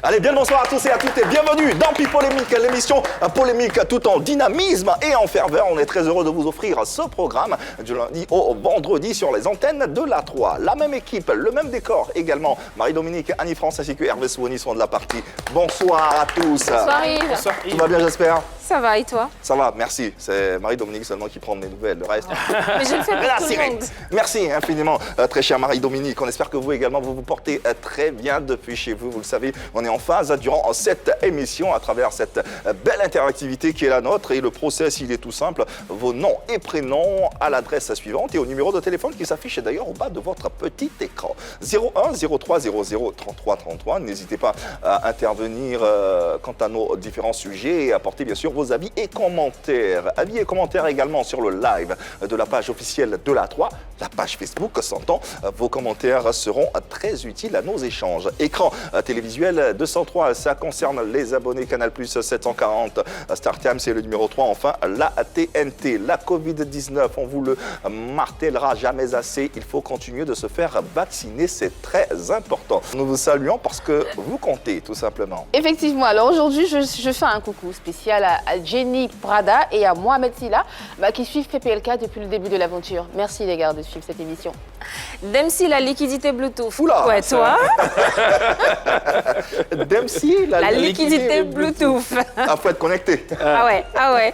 Allez, bien le bonsoir à tous et à toutes et bienvenue dans Pipolémique, l'émission polémique tout en dynamisme et en ferveur. On est très heureux de vous offrir ce programme du lundi au vendredi sur les antennes de la 3. La même équipe, le même décor également. Marie-Dominique, Annie-France ainsi que Hervé Souani sont de la partie. Bonsoir à tous. Bonsoir Yves. Bonsoir. Tout va bien, j'espère? Ça va et toi? Ça va, merci. C'est Marie-Dominique seulement qui prend mes nouvelles. Le reste. Mais je le fais pour tout le monde. Merci infiniment, très chère Marie-Dominique. On espère que vous également, vous vous portez très bien depuis chez vous. Vous le savez, on est en phase durant cette émission à travers cette belle interactivité qui est la nôtre. Et le process, il est tout simple. Vos noms et prénoms à l'adresse suivante et au numéro de téléphone qui s'affiche d'ailleurs au bas de votre petit écran. 01 03 00 33 33. N'hésitez pas à intervenir quant à nos différents sujets et apporter bien sûr vos avis et commentaires. Avis et commentaires également sur le live de la page officielle de la 3, la page Facebook, s'entend. Vos commentaires seront très utiles à nos échanges. Écran télévisuel 203, ça concerne les abonnés Canal+, 740. StarTimes, c'est le numéro 3. Enfin, la TNT, la Covid-19, on vous le martèlera jamais assez. Il faut continuer de se faire vacciner, c'est très important. Nous vous saluons parce que vous comptez, tout simplement. Effectivement, alors aujourd'hui, je fais un coucou spécial à Jenny Prada et à Mohamed Silla qui suivent PPLK depuis le début de l'aventure. Merci les gars de suivre cette émission. Dempsey, la liquidité Bluetooth. Oula, ouais, toi Dempsey, la liquidité Bluetooth. Ah, faut être connecté. Ah ouais.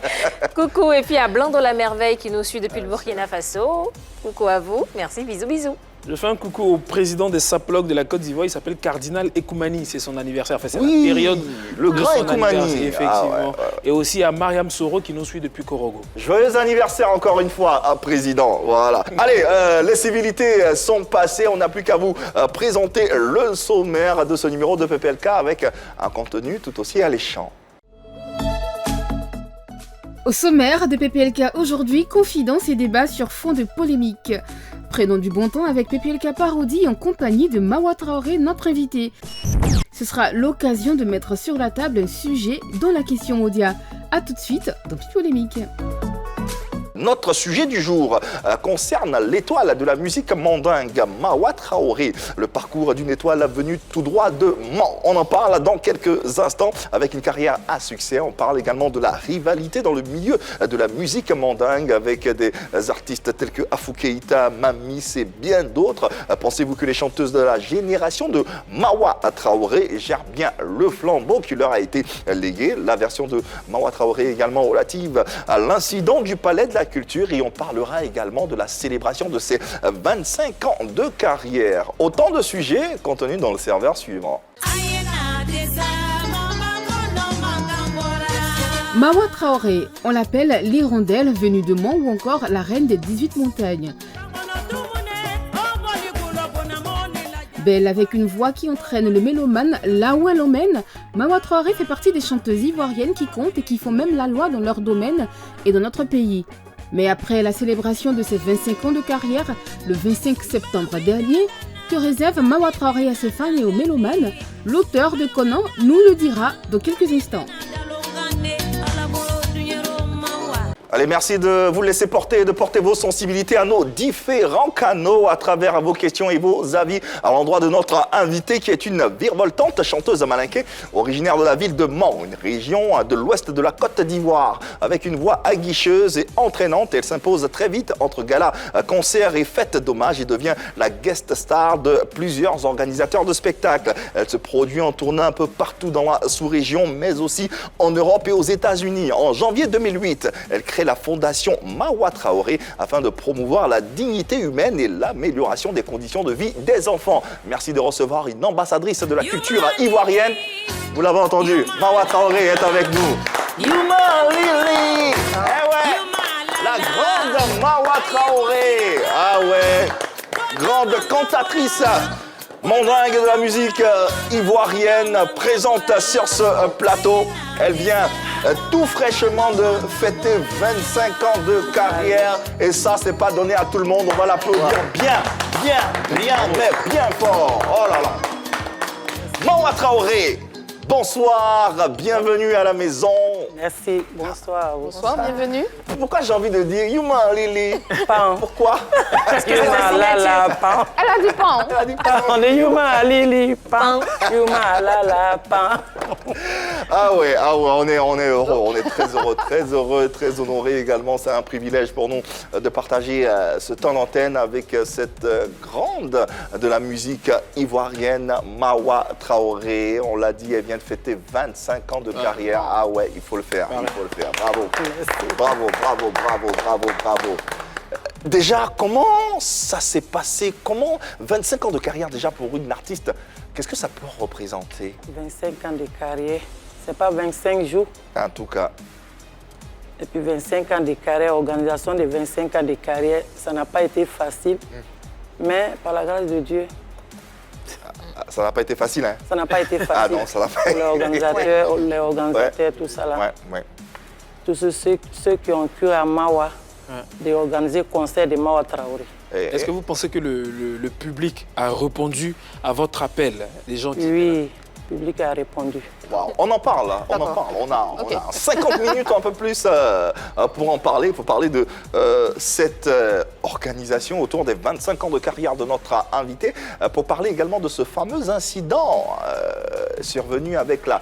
Coucou, et puis à Blando la Merveille qui nous suit depuis le Burkina Faso. Coucou à vous, merci, bisous. Je fais un coucou au président des saplogues de la Côte d'Ivoire, il s'appelle Cardinal Ekoumani, c'est son anniversaire. Enfin, c'est la période le de grand son Ekoumani. anniversaire, effectivement. Ouais. Et aussi à Mariam Soro qui nous suit depuis Korogo. Joyeux anniversaire encore une fois, président. Voilà. Allez, les civilités sont passées. On n'a plus qu'à vous présenter le sommaire de ce numéro de PPLK avec un contenu tout aussi alléchant. Au sommaire de PPLK aujourd'hui, confidence et débat sur fond de polémique. Prenons du bon temps avec PPLK Parodie en compagnie de Mawa Traoré, notre invité. Ce sera l'occasion de mettre sur la table un sujet dans la question Modia. A tout de suite dans Pipolémique. Notre sujet du jour concerne l'étoile de la musique mandingue, Mawa Traoré. Le parcours d'une étoile venue tout droit de Mans. On en parle dans quelques instants avec une carrière à succès. On parle également de la rivalité dans le milieu de la musique mandingue avec des artistes tels que Afou Keïta, Mamis et bien d'autres. Pensez-vous que les chanteuses de la génération de Mawa Traoré gèrent bien le flambeau qui leur a été légué? La version de Mawa Traoré également relative à l'incident du palais de la culture et on parlera également de la célébration de ses 25 ans de carrière. Autant de sujets contenus dans le serveur suivant. Mawa Traoré, on l'appelle l'hirondelle venue de Mans ou encore la reine des 18 montagnes. Belle avec une voix qui entraîne le mélomane là où elle emmène, Mawa Traoré fait partie des chanteuses ivoiriennes qui comptent et qui font même la loi dans leur domaine et dans notre pays. Mais après la célébration de ses 25 ans de carrière, le 25 septembre dernier, que réserve Mawa Traoré à ses fans et aux mélomanes, l'auteur de Conan nous le dira dans quelques instants. Allez, merci de vous laisser porter et de porter vos sensibilités à nos différents canaux à travers vos questions et vos avis à l'endroit de notre invitée qui est une virevoltante chanteuse malinké, originaire de la ville de Mans, une région de l'ouest de la Côte d'Ivoire. Avec une voix aguicheuse et entraînante, elle s'impose très vite entre galas, concerts et fêtes d'hommage et devient la guest star de plusieurs organisateurs de spectacles. Elle se produit en tournée un peu partout dans la sous-région, mais aussi en Europe et aux États-Unis. En janvier 2008, elle crée la fondation Mawa Traoré afin de promouvoir la dignité humaine et l'amélioration des conditions de vie des enfants. Merci de recevoir une ambassadrice de la culture ivoirienne. Vous l'avez entendu, Mawa Traoré est avec nous. Yuma Lili. Eh ouais, la grande Mawa Traoré. Ah ouais, grande cantatrice mandingue de la musique ivoirienne présente sur ce plateau. Elle vient tout fraîchement de fêter 25 ans de carrière et ça, c'est pas donné à tout le monde. On va l'applaudir bien fort. Oh là là. Mawa Traoré, Bonsoir, bienvenue à la maison. Merci, bonsoir à vous. Bonsoir, bienvenue. Pourquoi j'ai envie de dire Yuma Lili? Pan. Pourquoi? Yuma la la pan. Elle a dit pan. Elle a dit pas. On est Yuma Lili pan. Yuma la la pan. Ah ouais, on est heureux, on est très honoré également. C'est un privilège pour nous de partager ce temps d'antenne avec cette grande de la musique ivoirienne, Mawa Traoré. On l'a dit, elle vient de fêter 25 ans de carrière. Ah ouais, il faut le faire, il faut le faire. Bravo. Bravo. Déjà, comment ça s'est passé? Comment 25 ans de carrière déjà pour une artiste, qu'est-ce que ça peut représenter? 25 ans de carrière, c'est pas 25 jours. En tout cas. Et puis 25 ans de carrière, organisation de 25 ans de carrière, ça n'a pas été facile. Mais par la grâce de Dieu, ça n'a pas été facile, hein? ça n'a pas été facile. Ah non, ça n'a pas été facile. Les organisateurs, tout ça là. Ouais. Tous ceux qui ont cru à Mawa, d'organiser le concert de Mawa Traoré. Est-ce que vous pensez que le public a répondu à votre appel? Les gens qui... Oui, le public a répondu. Wow. On en parle. On a 50 minutes, un peu plus pour en parler. Il faut parler de cette organisation autour des 25 ans de carrière de notre invité. Pour parler également de ce fameux incident survenu avec la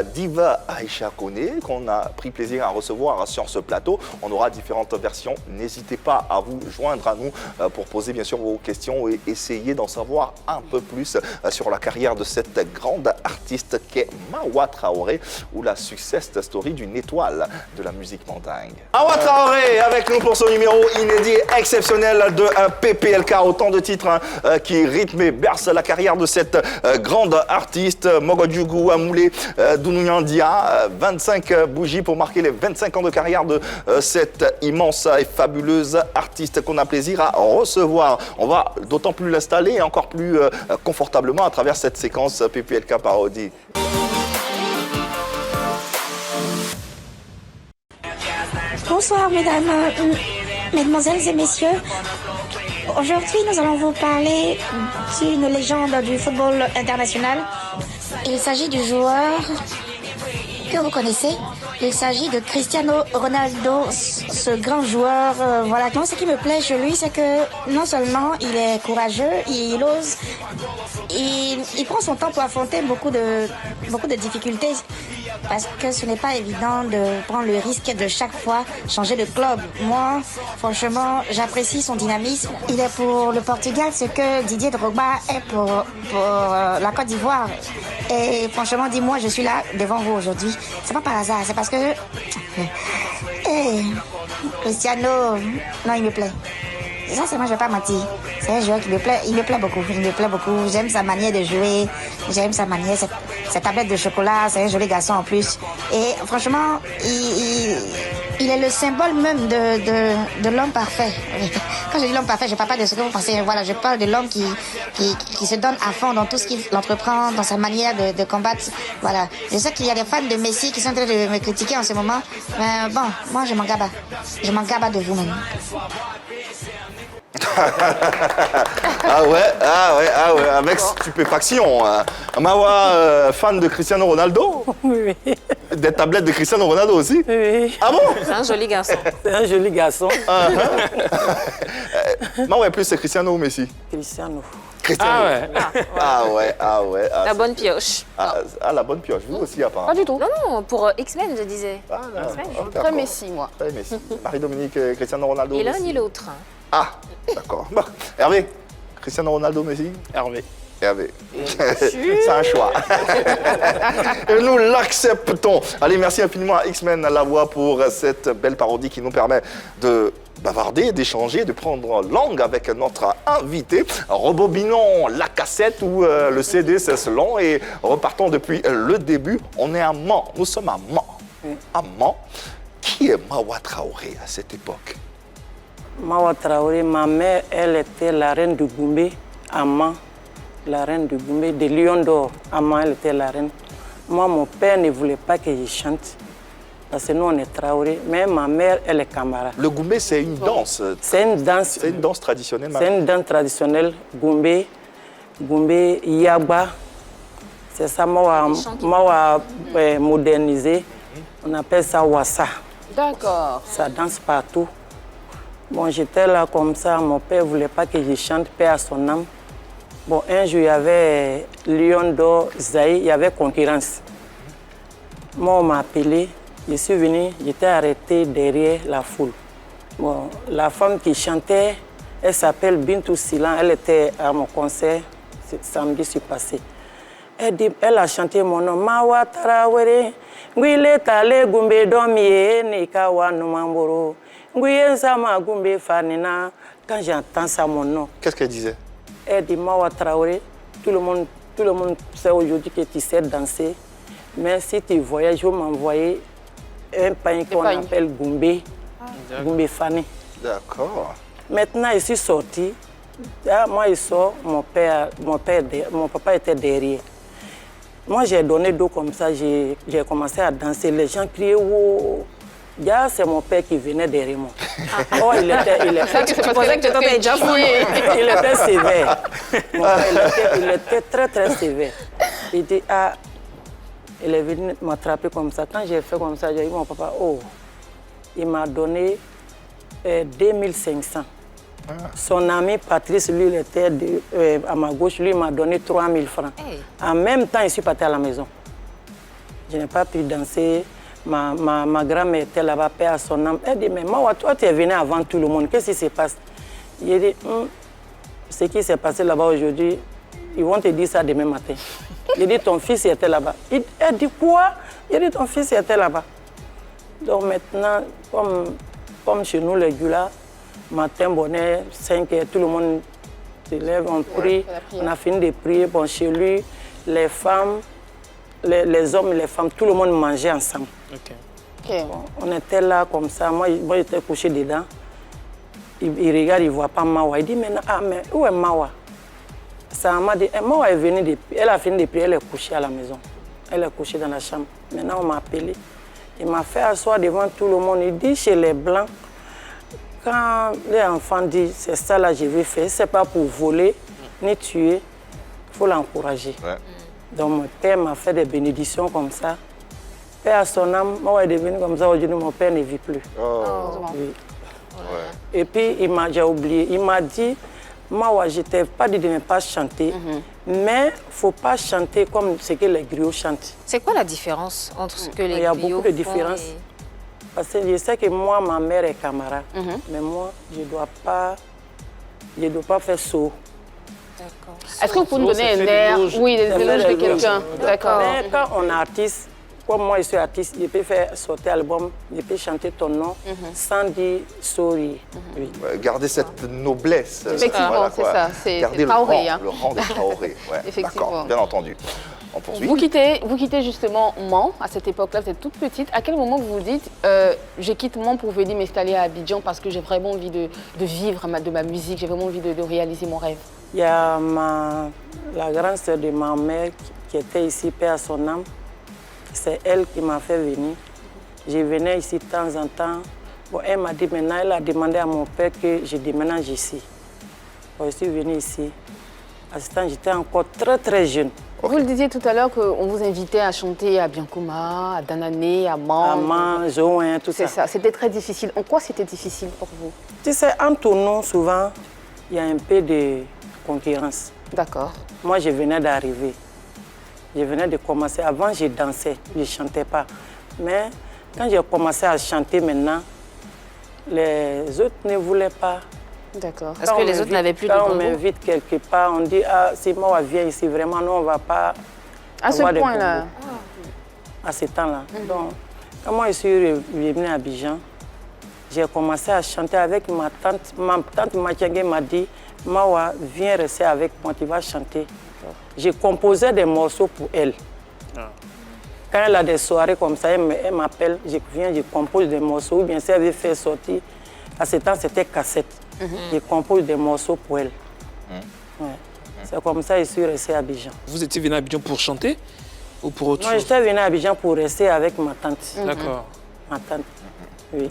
diva Aïcha Koné, qu'on a pris plaisir à recevoir sur ce plateau. On aura différentes versions. N'hésitez pas à vous joindre à nous pour poser bien sûr vos questions et essayer d'en savoir un peu plus sur la carrière de cette grande artiste qu'est Mawa Traoré, ou la success story d'une étoile de la musique mandingue. Mawa Traoré avec nous pour son numéro inédit exceptionnel de PPLK, autant de titres qui rythment et bercent la carrière de cette grande artiste. Mogodjougou Amoulé Dounouyandia, 25 bougies pour marquer les 25 ans de carrière de cette immense et fabuleuse artiste qu'on a plaisir à recevoir. On va d'autant plus l'installer encore plus confortablement à travers cette séquence PPLK parodie. Bonsoir mesdames et messieurs. Aujourd'hui, nous allons vous parler d'une légende du football international. Il s'agit du joueur que vous connaissez. Il s'agit de Cristiano Ronaldo, ce grand joueur. Voilà. Donc, ce qui me plaît chez lui, c'est que non seulement il est courageux, il ose, il prend son temps pour affronter beaucoup de difficultés. Parce que ce n'est pas évident de prendre le risque de chaque fois changer de club. Moi, franchement, j'apprécie son dynamisme. Il est pour le Portugal ce que Didier Drogba est pour la Côte d'Ivoire. Et franchement, dis-moi, je suis là devant vous aujourd'hui. C'est pas par hasard, c'est parce que... Cristiano, non, il me plaît. Ça, c'est moi, je vais pas mentir. C'est un joueur qui me plaît, il me plaît beaucoup. J'aime sa manière de jouer, j'aime sa manière, cette tablette de chocolat, c'est un joli garçon en plus. Et franchement, il est le symbole même de l'homme parfait. Quand je dis l'homme parfait, je ne parle pas de ce que vous pensez. Voilà, je parle de l'homme qui se donne à fond dans tout ce qu'il entreprend, dans sa manière de combattre. Voilà. Je sais qu'il y a des fans de Messi qui sont en train de me critiquer en ce moment. Mais bon, moi, je m'en gaba. Je m'en gaba de vous-même. Ah ouais, avec stupéfaction. Mawa, fan de Cristiano Ronaldo? Oui. Des tablettes de Cristiano Ronaldo aussi? Oui. Ah bon? C'est un joli garçon. C'est un joli garçon. Mawa, plus c'est Cristiano ou Messi? Cristiano. Cristiano. Ah ouais. La bonne pioche. La bonne pioche. Vous aussi, apparemment. Pas du tout. Non, pour X-Men, je disais. Très Messi, moi. Très Messi. Marie-Dominique, Cristiano Ronaldo. Ni l'un Messi. ni l'autre. Ah, d'accord. Bon. Hervé, Cristiano Ronaldo, Messi? Hervé. C'est un choix. Et nous l'acceptons. Allez, merci infiniment à X-Men La Voix pour cette belle parodie qui nous permet de bavarder, d'échanger, de prendre langue avec notre invité. Rebobinons la cassette ou le CD, c'est selon, et repartons depuis le début. On est à Mans, nous sommes à Mans. À Mans, qui est Mawa Traoré à cette époque? Mawa Traoré, ma mère, elle était la reine de Goumbé à Mans. La reine de Goumbé, de Lion d'Or. À Mans, elle était la reine. Moi, mon père ne voulait pas que je chante. Parce que nous, on est Traoré. Mais ma mère, elle est Camara. Le Goumbé, c'est une danse. C'est une danse. C'est une danse traditionnelle. C'est une danse traditionnelle. Goumbé, Yaba. C'est ça, moi, modernisé. On appelle ça wassa. D'accord. Ça danse partout. Bon, j'étais là comme ça, mon père ne voulait pas que je chante, paix à son âme. Bon, un jour, il y avait Lion d'Or, Zaï, il y avait concurrence. Moi, on m'a appelé, je suis venu, j'étais arrêté derrière la foule. Bon, la femme qui chantait, elle s'appelle Bintou Silan, elle était à mon concert, samedi je suis passé. Elle a chanté mon nom, Mawa Tarawere, Ngwile Tale Gumbe Domie, Nikawa Numamboro, Ngwile Sama Gumbe Fanina. Quand j'entends ça, mon nom. Qu'est-ce qu'elle disait? Elle dit Mawa Traoré, tout le monde sait aujourd'hui que tu sais danser. Mais si tu voyages, je vais m'envoyer un pain qu'on appelle Gumbe, Gumbe Fani. D'accord. Maintenant, je suis sorti. Là, moi, je sors, mon papa était derrière. Moi, j'ai donné dos comme ça, j'ai commencé à danser. Les gens criaient, wow. C'est mon père qui venait derrière moi. Oh, il était sévère. Mon père, il était très, très sévère. Il dit, ah, il est venu m'attraper comme ça. Quand j'ai fait comme ça, j'ai dit, mon papa, oh, il m'a donné 2500. Son ami Patrice, lui, il était à ma gauche, lui, il m'a donné 3000 francs. Hey. En même temps, je suis parti à la maison. Je n'ai pas pu danser. Ma grand-mère était là-bas, paix à son âme. Elle dit, mais Mawa, toi, tu es venu avant tout le monde. Qu'est-ce qui se passe? Il dit, ce qui s'est passé là-bas aujourd'hui, ils vont te dire ça demain matin. Il dit, ton fils était là-bas. Elle dit, quoi? Il dit, ton fils était là-bas. Donc maintenant, comme chez nous, les Gula, matin, bonnet, 5 heures, tout le monde se lève, on prie, on a fini de prier. Bon, chez lui, les femmes, les hommes et les femmes, tout le monde mangeait ensemble. Okay. Bon, on était là comme ça, moi j'étais couché dedans. Il regarde, il ne voit pas Mawa. Il dit, mais où est Mawa? Ça m'a dit, Mawa est venue, elle a fini de prier, elle est couchée à la maison. Elle est couchée dans la chambre. Maintenant, on m'a appelé. Il m'a fait asseoir devant tout le monde. Il dit, chez les Blancs, quand les enfants disent, c'est ça là je vais faire, ce n'est pas pour voler ni tuer, il faut l'encourager. Ouais. Donc mon père m'a fait des bénédictions comme ça. Père à son âme, moi est devenu comme ça, aujourd'hui mon père ne vit plus. Oh. Oui. Ouais. Et puis j'ai oublié, il m'a dit, moi je ne t'ai pas dit de ne pas chanter, mais il ne faut pas chanter comme ce que les griots chantent. C'est quoi la différence entre ce que les griots font? Il y a beaucoup de différences. Parce que je sais que moi, ma mère est camarade, mais moi, je ne dois pas faire saut. D'accord. Est-ce que vous pouvez nous donner un air? Oui, des éloges de quelqu'un. D'accord. Mais quand on est artiste, comme moi, je suis artiste, je peux faire sortir l'album, je peux chanter ton nom sans dire sorry. Oui. Garder cette noblesse. Effectivement, voilà, c'est ça. C'est Traoré. Le rang de Traoré. Ouais. Effectivement. Bien entendu. Vous quittez justement Mans à cette époque-là, vous êtes toute petite. À quel moment vous vous dites, je quitte Mans pour venir m'installer à Abidjan parce que j'ai vraiment envie de vivre de ma musique, j'ai vraiment envie de réaliser mon rêve? Il y a la grande sœur de ma mère qui était ici, paix à son âme. C'est elle qui m'a fait venir. Je venais ici de temps en temps. Bon, elle m'a dit maintenant, elle a demandé à mon père que je déménage ici. Bon, je suis venue ici. À ce temps, j'étais encore très très jeune. Vous le disiez tout à l'heure qu'on vous invitait à chanter à Biancouma, à Danané, à Mans. À Mans, Join, tout ça. C'est ça, c'était très difficile. En quoi c'était difficile pour vous? Tu sais, en tournant, souvent, il y a un peu de concurrence. D'accord. Moi, je venais d'arriver. Je venais de commencer. Avant, je dansais, je ne chantais pas. Mais quand j'ai commencé à chanter maintenant, les autres ne voulaient pas. D'accord. Parce que les autres n'avaient plus de bonbons. Quand on m'invite quelque part, on dit, ah, si moi, viens ici, vraiment, nous, on ne va pas à ce point-là. À ce temps-là. Donc, quand moi, je suis venue à Abidjan, j'ai commencé à chanter avec ma tante. Ma tante Mathiangé m'a dit, Mawa, viens rester avec moi, tu vas chanter. J'ai composé des morceaux pour elle. Quand elle a des soirées comme ça, elle m'appelle, je viens, je compose des morceaux. Ou bien si elle veut faire sortir, à ce temps, c'était cassette. Je compose des morceaux pour elle. Ouais. C'est comme ça que je suis restée à Abidjan. Vous étiez venu à Abidjan pour chanter ou pour autre chose? Non, j'étais venue à Abidjan pour rester avec ma tante. D'accord. Ma tante, oui.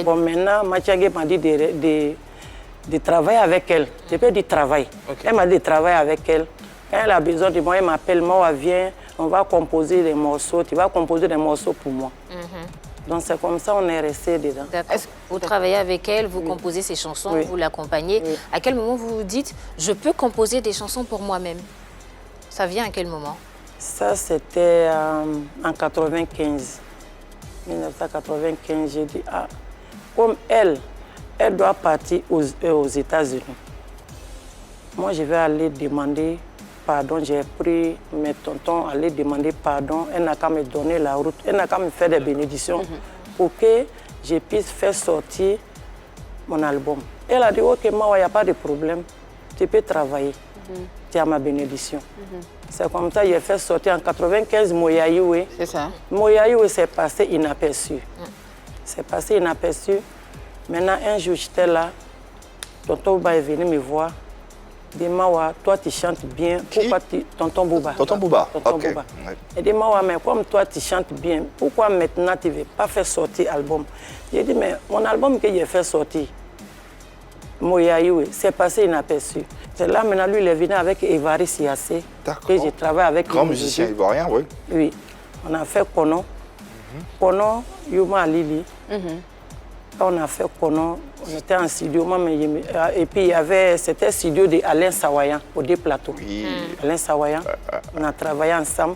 Bon, maintenant, Mathiagé m'a dit de travailler avec elle. Je peux dire travail. Okay. Elle m'a dit de travailler avec elle Quand elle a besoin de moi, elle m'appelle, moi, viens, on va composer des morceaux, tu vas composer des morceaux pour moi. Donc c'est comme ça on est resté dedans. D'accord. Vous travaillez avec elle, vous composez ses chansons, Oui. vous l'accompagnez. Oui. À quel moment vous vous dites, je peux composer des chansons pour moi-même? Ça vient à quel moment? Ça, c'était en 95. 1995, j'ai dit, ah, comme elle doit partir aux États-Unis. Moi, je vais aller demander pardon. J'ai pris mes tontons, aller demander pardon. Elle n'a qu'à me donner la route, elle n'a qu'à me faire des bénédictions pour que je puisse faire sortir mon album. Elle a dit, ok, Mawa, il n'y a pas de problème, tu peux travailler. Tu as ma bénédiction. C'est comme ça, j'ai fait sortir en 95 Moyaïoué. C'est ça. Moyaïoué, c'est passé inaperçu. C'est passé inaperçu. Maintenant, un jour, j'étais là, tonton Bouba est venu me voir. Il dit, Mawa, toi, tu chantes bien. Pourquoi tonton Bouba. Tonton Bouba, Tonton ok. Bouba. Ouais. Il dit, Mawa, mais comme toi, tu chantes bien, pourquoi maintenant tu ne veux pas faire sortir l'album? J'ai dit, mais mon album que j'ai fait sortir, Moyaïoué, c'est passé inaperçu. C'est là, maintenant, lui, il est venu avec Evari Siassé, D'accord. que j'ai travaillé avec Grand lui musicien aujourd'hui. ivoirien, oui. Oui, on a fait Kono. Kono, Yuma Lili. Quand on a fait Kono, on était en studio. Et puis, c'était le studio d'Alain Sawayan, au deux plateaux. Oui. Alain Sawayan, on a travaillé ensemble.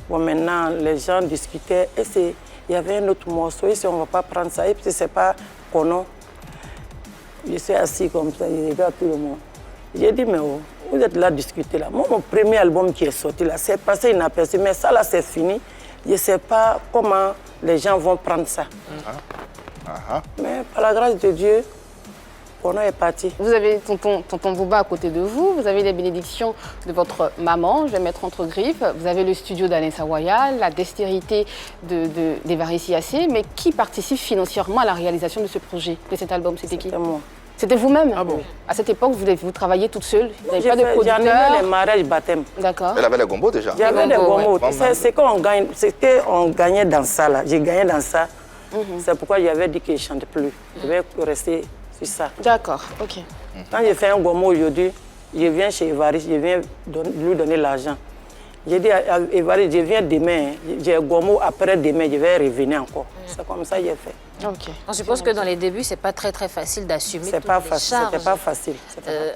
Bon, maintenant, les gens discutaient. Et il y avait un autre morceau. Et si on ne va pas prendre ça, et puis ce n'est pas Kono. Je suis assis comme ça, je regarde tout le monde. J'ai dit, mais oh, vous êtes là à discuter là. Moi, mon premier album qui est sorti là, c'est passé inaperçu. Mais ça là, c'est fini. Je ne sais pas comment les gens vont prendre ça. Mais par la grâce de Dieu, Kono est parti. Vous avez tonton Bouba à côté de vous, vous avez les bénédictions de votre maman, je vais mettre entre griffes, vous avez le studio d'Alain Sawaya, la dextérité d'Evari Siassé, mais qui participe financièrement à la réalisation de ce projet, de cet album? C'était qui? C'était moi. C'était vous-même? Ah bon? À cette époque, vous travailliez toute seule? Vous n'avez pas de J'en producteur? ai les mariages baptême. D'accord. Elle avait la gombo déjà. J'avais des Gombo, gomos. ouais. C'est ce qu'on gagnait dans ça là. J'ai gagné dans ça. C'est pourquoi j'avais dit que je ne chante plus. Je vais rester sur ça. D'accord, ok. Quand j'ai fait un gomo aujourd'hui, je viens chez Evari, je viens lui donner l'argent. J'ai dit à Evari, je viens demain, j'ai un gomo après demain, je vais revenir encore. C'est comme ça que j'ai fait. Ok. On suppose que dans les débuts, c'est pas très facile d'assumer C'est toutes pas les facile. charges. C'était pas facile.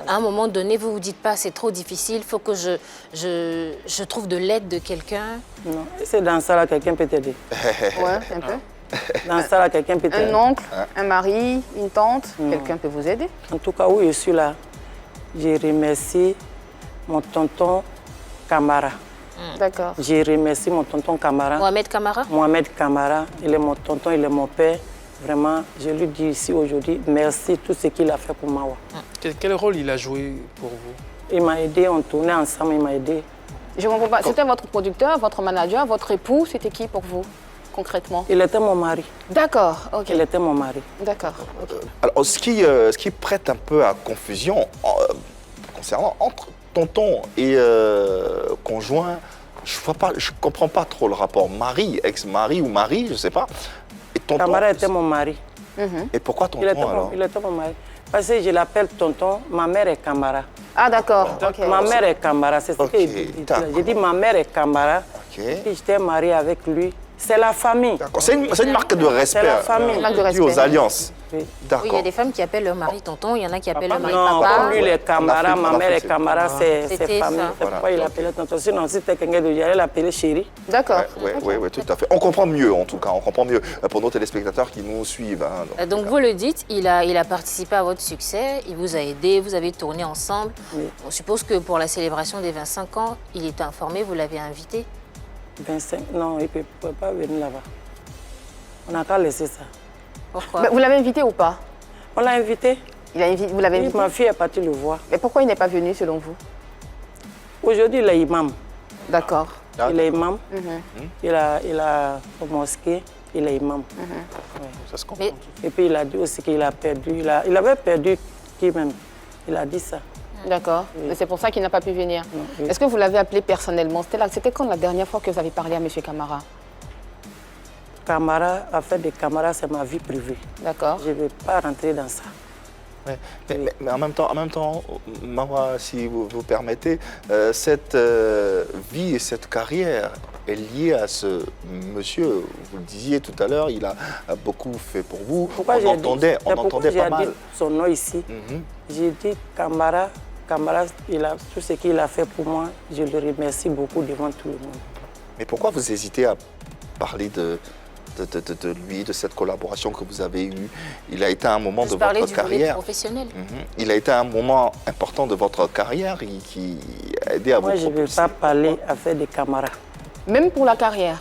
À un moment donné, vous vous dites pas, c'est trop difficile, il faut que je trouve de l'aide de quelqu'un. Non, c'est dans ça là quelqu'un peut t'aider. Ouais, un peu. Dans ça là quelqu'un peut t'aider. Un oncle, un mari, une tante, quelqu'un peut vous aider? En tout cas, où je suis là, je remercie mon tonton Camara. D'accord. Je remercie mon tonton Camara. Mohamed Kamara? Mohamed Camara, il est mon tonton, il est mon père. Vraiment, je lui dis ici aujourd'hui, merci tout ce qu'il a fait pour Mawa. Quel rôle il a joué pour vous? Il m'a aidé, on tournait ensemble, il m'a aidé. Je comprends pas. C'était votre producteur, votre manager, votre époux, c'était qui pour vous, concrètement? Il était mon mari. D'accord, ok. Il était mon mari. D'accord. Alors, ce qui prête un peu à confusion concernant entre tonton et conjoint, je comprends pas trop le rapport. Mari, ex-mari ou mari, je sais pas. Et tonton. Camara était mon mari. Et pourquoi tonton alors? Il était mon mari. Parce que je l'appelle tonton, ma mère est Camara. Ah d'accord, ok. Ma mère est Camara, c'est ce Ok, qu'il dit. d'accord. J'ai dit ma mère est Camara. Ok. Et puis j'étais mariée avec lui. C'est la famille. D'accord. C'est une marque de respect. C'est la famille. Marque de due respect. aux alliances. Oui. Oui, D'accord. il y a des femmes qui appellent leur mari tonton, il y en a qui appellent leur mari Non, papa. comme lui, il est Camara, En ma Afrique, mère est c'est- Camara, c'est C'était famille. ça. C'est pourquoi il appelait tonton. Sinon, si c'était quelqu'un de j'allais l'appeler chéri. D'accord. Oui, tout à fait. On comprend mieux, en tout cas. On comprend mieux pour nos téléspectateurs qui nous suivent. Hein, Donc vous le dites, il a participé à votre succès, il vous a aidé, vous avez tourné ensemble. Oui. On suppose que pour la célébration des 25 ans, il était informé, vous l'avez invité. 25, non, il ne peut pas venir là-bas. On n'a qu'à laisser ça. Pourquoi? Mais vous l'avez invité ou pas? On l'a invité. Vous l'avez Oui, invité? ma fille est partie le voir. Mais pourquoi il n'est pas venu selon vous? Aujourd'hui, il est imam. D'accord. Il est imam. Il a une mosquée. Il est imam. Ça se comprend. Mais Et puis, il a dit aussi qu'il a perdu. Il avait perdu qui même? Il a dit ça. D'accord. Mais c'est pour ça qu'il n'a pas pu venir. oui. Est-ce que vous l'avez appelé personnellement? C'était quand la dernière fois que vous avez parlé à M. Camara? Camara, affaire de Camara, c'est ma vie privée. D'accord. Je ne vais pas rentrer dans ça. Mais en même temps, Mawa, si vous permettez, cette vie et cette carrière est liée à ce monsieur. Vous le disiez tout à l'heure, il a beaucoup fait pour vous. Pourquoi on entendait pas mal. Dit son nom ici. J'ai dit Camara, tout ce qu'il a fait pour moi, je le remercie beaucoup devant tout le monde. Mais pourquoi vous hésitez à parler de lui, de cette collaboration que vous avez eue? Il a été un moment de votre carrière professionnel. Il a été un moment important de votre carrière qui a aidé à vous propulser. Moi, je ne veux pas parler affaire de Camara. Même pour la carrière.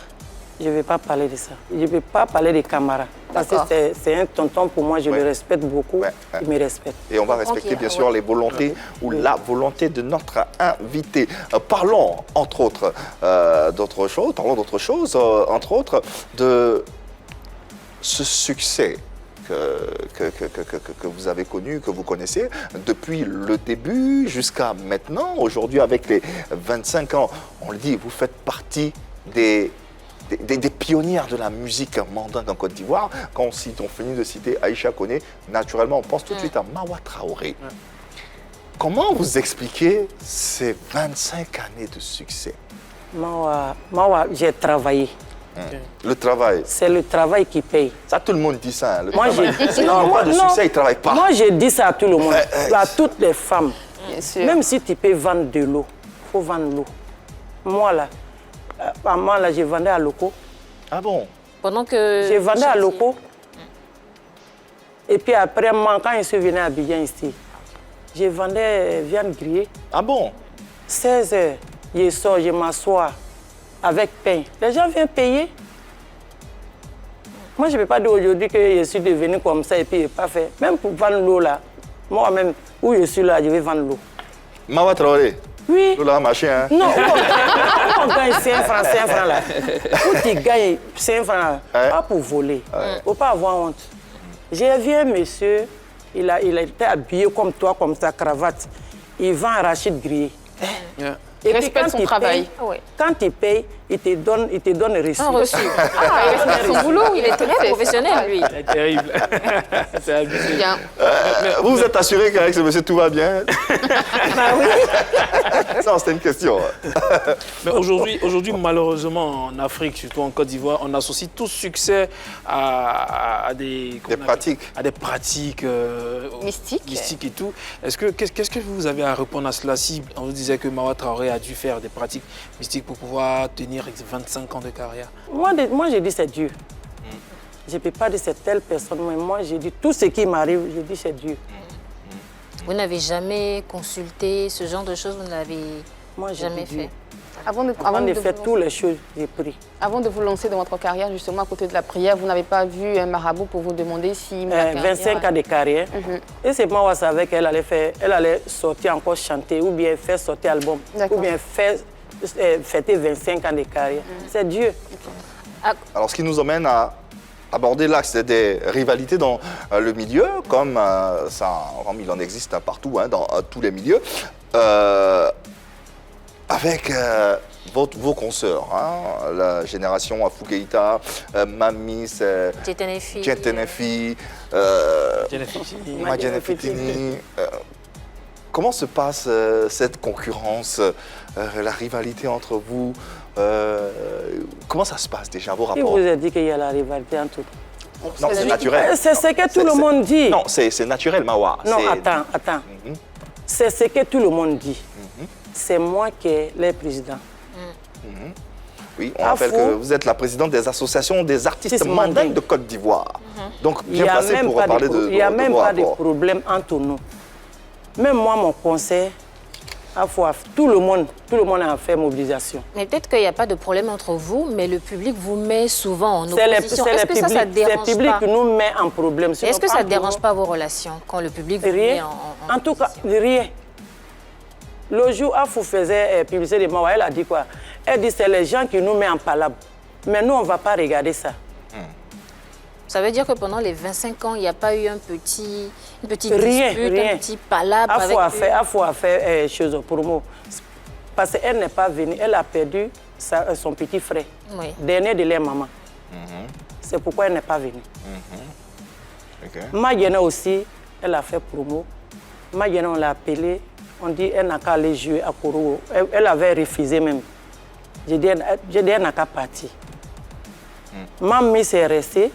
Je ne vais pas parler de ça. Je ne vais pas parler de Camara. Parce que c'est un tonton pour moi, je le respecte beaucoup. Il me respecte. Et on va respecter bien sûr les volontés ou la volonté de notre invité. Parlons entre autres d'autre chose, entre autres de ce succès que vous avez connu, que vous connaissez depuis le début jusqu'à maintenant. Aujourd'hui, avec les 25 ans, on le dit, vous faites partie des pionnières de la musique mandingue en Côte d'Ivoire. Quand on finit de citer Aïcha Koné, naturellement, on pense tout de suite à Mawa Traoré. Comment vous expliquez ces 25 années de succès? Mawa, j'ai travaillé. Le travail. C'est le travail qui paye. Ça, tout le monde dit ça. Moi, j'ai dit ça. Non, pas de succès, il ne travaille pas. Moi, j'ai dit ça à tout le monde, à toutes les femmes. Bien sûr. Même si tu peux vendre de l'eau, il faut vendre l'eau. Moi, là, je vendais à Loco. Ah bon? Pendant que... Je vendais à Loco. Et puis après, quand je suis venu à Abidjan ici, je vendais viande grillée. Ah bon? 16 heures, je sors, je m'assois avec pain. Les gens viennent payer. Moi, je ne peux pas dire aujourd'hui que je suis devenu comme ça et puis je n'ai pas fait. Même pour vendre l'eau là, moi-même, où je suis là, je vais vendre l'eau. Mawa Traoré? Oui. L'eau là, machin, hein? Non, on gagne 5 francs là. Où tu gagnes 5 francs là, pas pour voler. Il ne faut pas avoir honte. J'ai vu un monsieur, il était habillé comme toi, comme sa cravate. Il vend arachide grillé. Et puis respecte son travail. Quand il paye, il te donne reçu. Un reçu. Il respecte son boulot, il est très professionnel, lui. C'est terrible. C'est abusé. Bien. Vous vous êtes assuré qu'avec ce monsieur, tout va bien? Bah oui. Non, c'était une question. Mais aujourd'hui, malheureusement, en Afrique, surtout en Côte d'Ivoire, on associe tout succès à des pratiques. À des pratiques mystiques et tout. Qu'est-ce que vous avez à répondre à cela si on vous disait que Mawa Traoré a dû faire des pratiques mystiques pour pouvoir tenir 25 ans de carrière? Moi j'ai dit c'est Dieu. Je ne peux pas dire c'est telle personne, mais moi j'ai dit tout ce qui m'arrive, je dis c'est Dieu. Vous n'avez jamais consulté ce genre de choses, vous ne l'avez jamais fait? Avant de faire toutes les choses, j'ai pris. Avant de vous lancer dans votre carrière, justement, à côté de la prière, vous n'avez pas vu un marabout pour vous demander si... 25 ans de carrière. Et c'est moi qui savais qu'elle allait sortir encore chanter, ou bien faire sortir album, ou bien faire fêter 25 ans de carrière. C'est Dieu. Alors, ce qui nous amène à aborder l'axe des rivalités dans le milieu, comme il en existe partout, hein, dans tous les milieux. Avec vos consoeurs, hein, la génération Afou Keïta, Mamis, Djetenefi, Madjene Fitini. Comment se passe cette concurrence, la rivalité entre vous? Comment ça se passe déjà, vos rapports? Qui vous a dit qu'il y a la rivalité entre vous? Non, c'est naturel. C'est ce que tout le monde dit. Non, c'est naturel, Mawa. Non, attends. C'est ce que tout le monde dit. C'est moi qui est le président. Oui, on rappelle que vous êtes la présidente des associations des artistes mandingues de Côte d'Ivoire. Donc, bien placé pour parler de... Il n'y a même pas de problème entre nous. Même moi, mon conseil, tout le monde a fait mobilisation. Mais peut-être qu'il n'y a pas de problème entre vous, mais le public vous met souvent en opposition. Est-ce que ça dérange pas? C'est le public qui nous met en problème. Est-ce que ça ne dérange pas vos relations quand le public vous met en tout cas, rien. Le jour où vous faisait publicité de Mawa, elle a dit quoi? Elle dit c'est les gens qui nous mettent en palabre. Mais nous, on ne va pas regarder ça. Ça veut dire que pendant les 25 ans, il n'y a pas eu une petite dispute, un petit palabre avec eux? Il faut faire chose pour moi. Parce qu'elle n'est pas venue, elle a perdu son petit frère, dernier de leur maman. C'est pourquoi elle n'est pas venue. Madjene aussi, Elle a fait promo. Magena, on l'a appelée. On dit elle n'a qu'à aller jouer à Korogo. Elle avait refusé même. J'ai dit elle n'a qu'à partir. Mamie est restée.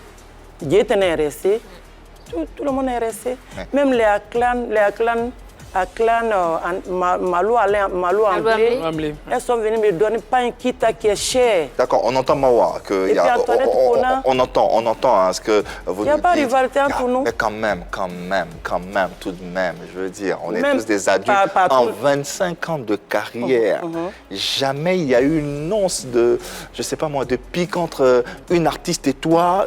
Dieten est resté. Tout le monde est resté. Même les clans Malou Amblé, elles sont venues me donner pas un kit qui est cher. D'accord, on entend Mawa, on entend hein, ce que vous dites. Il n'y a pas de rivalité entre nous. Mais quand même, tout de même, je veux dire, on est tous des adultes. En 25 ans de carrière, jamais il y a eu une once de, je sais pas moi, de pique entre une artiste et toi.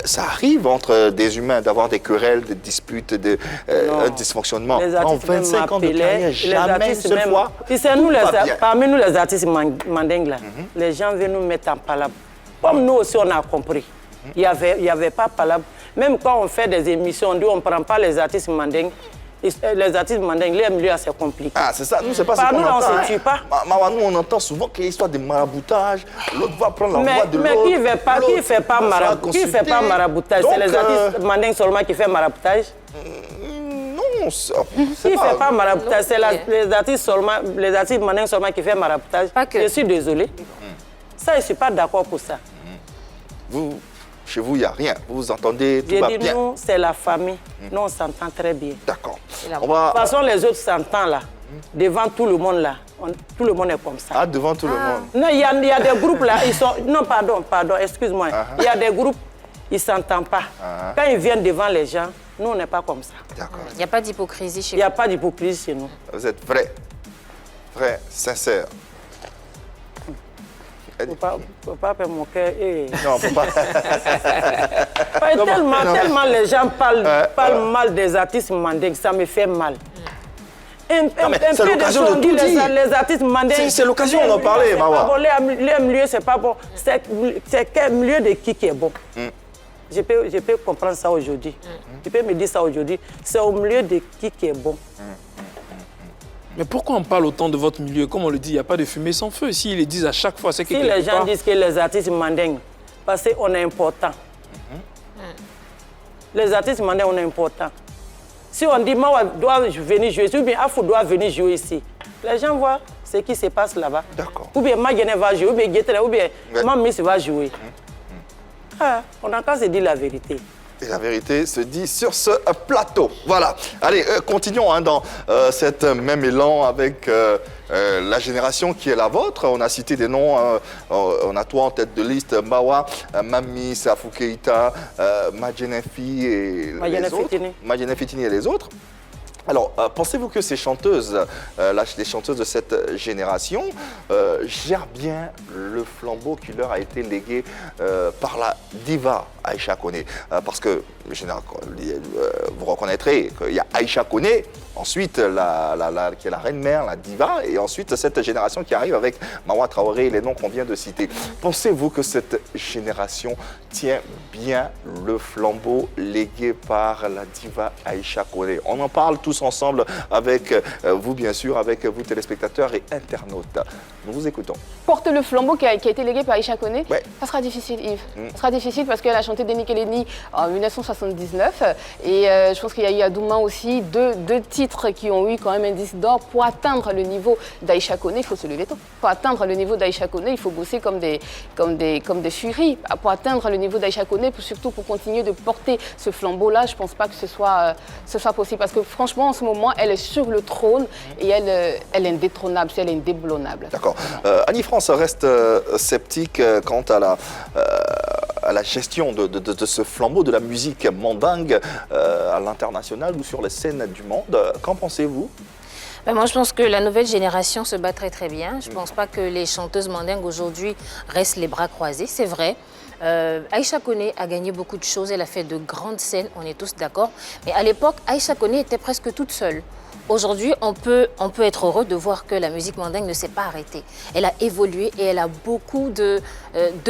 Ça arrive entre des humains d'avoir des querelles, des disputes, un dysfonctionnement. En 25 ans de carrière, jamais une seule fois. C'est nous, parmi nous les artistes mandingues, là, les gens viennent nous mettre en palabre. Comme nous aussi, on a compris. Il n'y avait pas palabre. Même quand on fait des émissions, on dit on ne prend pas les artistes mandingues. Les artistes mandingues, les milieux, c'est compliqué. Ah, c'est ça, nous, c'est pas ce qu'on entend. Par nous, on ne se tue pas. Nous, on entend souvent qu'il y a une histoire de maraboutage. L'autre va prendre la voix de l'autre. Mais qui ne fait pas maraboutage? C'est les artistes mandingues seulement qui font maraboutage? Qui ne fait pas maraboutage? C'est les artistes mandingues seulement qui font maraboutage. Je suis désolée. Ça, je ne suis pas d'accord pour ça. Chez vous, il n'y a rien. Vous vous entendez, tout va bien. J'ai dit, nous, c'est la famille. Nous, on s'entend très bien. D'accord. De toute façon, les autres s'entendent là. Devant tout le monde là. Tout le monde est comme ça. Ah, devant tout le monde. Non, il y a des groupes là, ils sont... Non, pardon, excuse-moi. Il y a des groupes, ils ne s'entendent pas. Quand ils viennent devant les gens, nous, on n'est pas comme ça. D'accord. Il n'y a pas d'hypocrisie chez vous. Il n'y a pas d'hypocrisie chez nous. Vous êtes vrai, sincère. Il ne faut pas faire mon cœur. Non, faut pas. Tellement les gens parlent mal des artistes mandingues, ça me fait mal. C'est l'occasion de tout dire. Les artistes mandingues... C'est l'occasion d'en parler, Mawa. Les milieux, c'est pas bon. C'est quel milieu de qui est bon? Je peux comprendre ça aujourd'hui. Je peux me dire ça aujourd'hui. C'est au milieu de qui est bon. Mais pourquoi on parle autant de votre milieu? Comme on le dit, il n'y a pas de fumée sans feu. S'ils le disent à chaque fois, c'est que si les gens disent que les artistes mandingues, parce qu'on est important. Les artistes mandingues, on est important. Si on dit Mawa doit venir jouer ici, ou bien Afou doit venir jouer ici, les gens voient ce qui se passe là-bas. D'accord. Ou bien Magene va jouer, ou bien Guetra, ou bien Mamis va jouer. On n'a qu'à se dire la vérité. Et la vérité se dit sur ce plateau. Voilà. Allez, continuons dans cet même élan avec la génération qui est la vôtre. On a cité des noms. On a toi en tête de liste, Mawa, Mami, Afou Keïta, Magene Fi et les autres. Magene Fitini et les autres. Alors, pensez-vous que ces chanteuses, les chanteuses de cette génération, gèrent bien le flambeau qui leur a été légué par la diva Aïcha Koné? Parce que, vous reconnaîtrez qu'il y a Aïcha Koné, ensuite qui est la reine-mère, la diva, et ensuite cette génération qui arrive avec Mawa Traoré et les noms qu'on vient de citer. Pensez-vous que cette génération tient bien le flambeau légué par la diva Aïcha Koné? On en parle tous ensemble avec vous, bien sûr, avec vous téléspectateurs et internautes. Nous vous écoutons. Porte le flambeau qui a été légué par Aïcha Koné, ça sera difficile, Yves. Ça sera difficile parce qu'elle a chanté Deni Keleni en 1979 et je pense qu'il y a eu à Douma aussi deux titres qui ont eu quand même un disque d'or. Pour atteindre le niveau d'Aïcha Koné, il faut se lever tôt. Pour atteindre le niveau d'Aïcha Koné, il faut bosser comme des furies. Pour atteindre le niveau d'Aïcha Koné, surtout pour continuer de porter ce flambeau-là, je ne pense pas que ce soit possible. Parce que franchement, en ce moment, elle est sur le trône et elle est indétrônable, elle est indéboulonnable. D'accord. Annie France reste sceptique quant à la gestion de ce flambeau de la musique mandingue à l'international ou sur les scènes du monde. Qu'en pensez-vous? Moi, je pense que la nouvelle génération se bat très très bien. Je ne pense pas que les chanteuses mandingues aujourd'hui restent les bras croisés, c'est vrai. Aïcha Koné a gagné beaucoup de choses, elle a fait de grandes scènes, on est tous d'accord. Mais à l'époque, Aïcha Koné était presque toute seule. Aujourd'hui, on peut être heureux de voir que la musique mandingue ne s'est pas arrêtée. Elle a évolué et elle a beaucoup de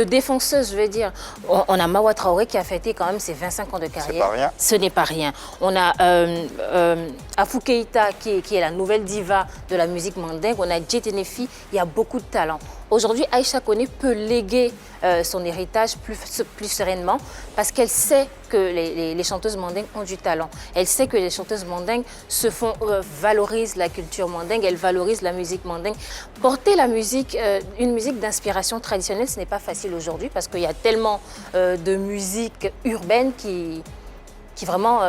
défenseuses, je veux dire. On a Mawa Traoré qui a fêté quand même ses 25 ans de carrière. C'est pas rien. Ce n'est pas rien. On a Afou Keïta qui est la nouvelle diva de la musique mandingue. On a Dietenefi, il y a beaucoup de talent. Aujourd'hui, Aïcha Koné peut léguer son héritage plus sereinement parce qu'elle sait que les chanteuses mandingues ont du talent. Elle sait que les chanteuses mandingues valorisent la culture mandingue, elles valorisent la musique mandingue. Porter la musique, une musique d'inspiration traditionnelle, ce n'est pas facile aujourd'hui parce qu'il y a tellement de musique urbaine qui vraiment...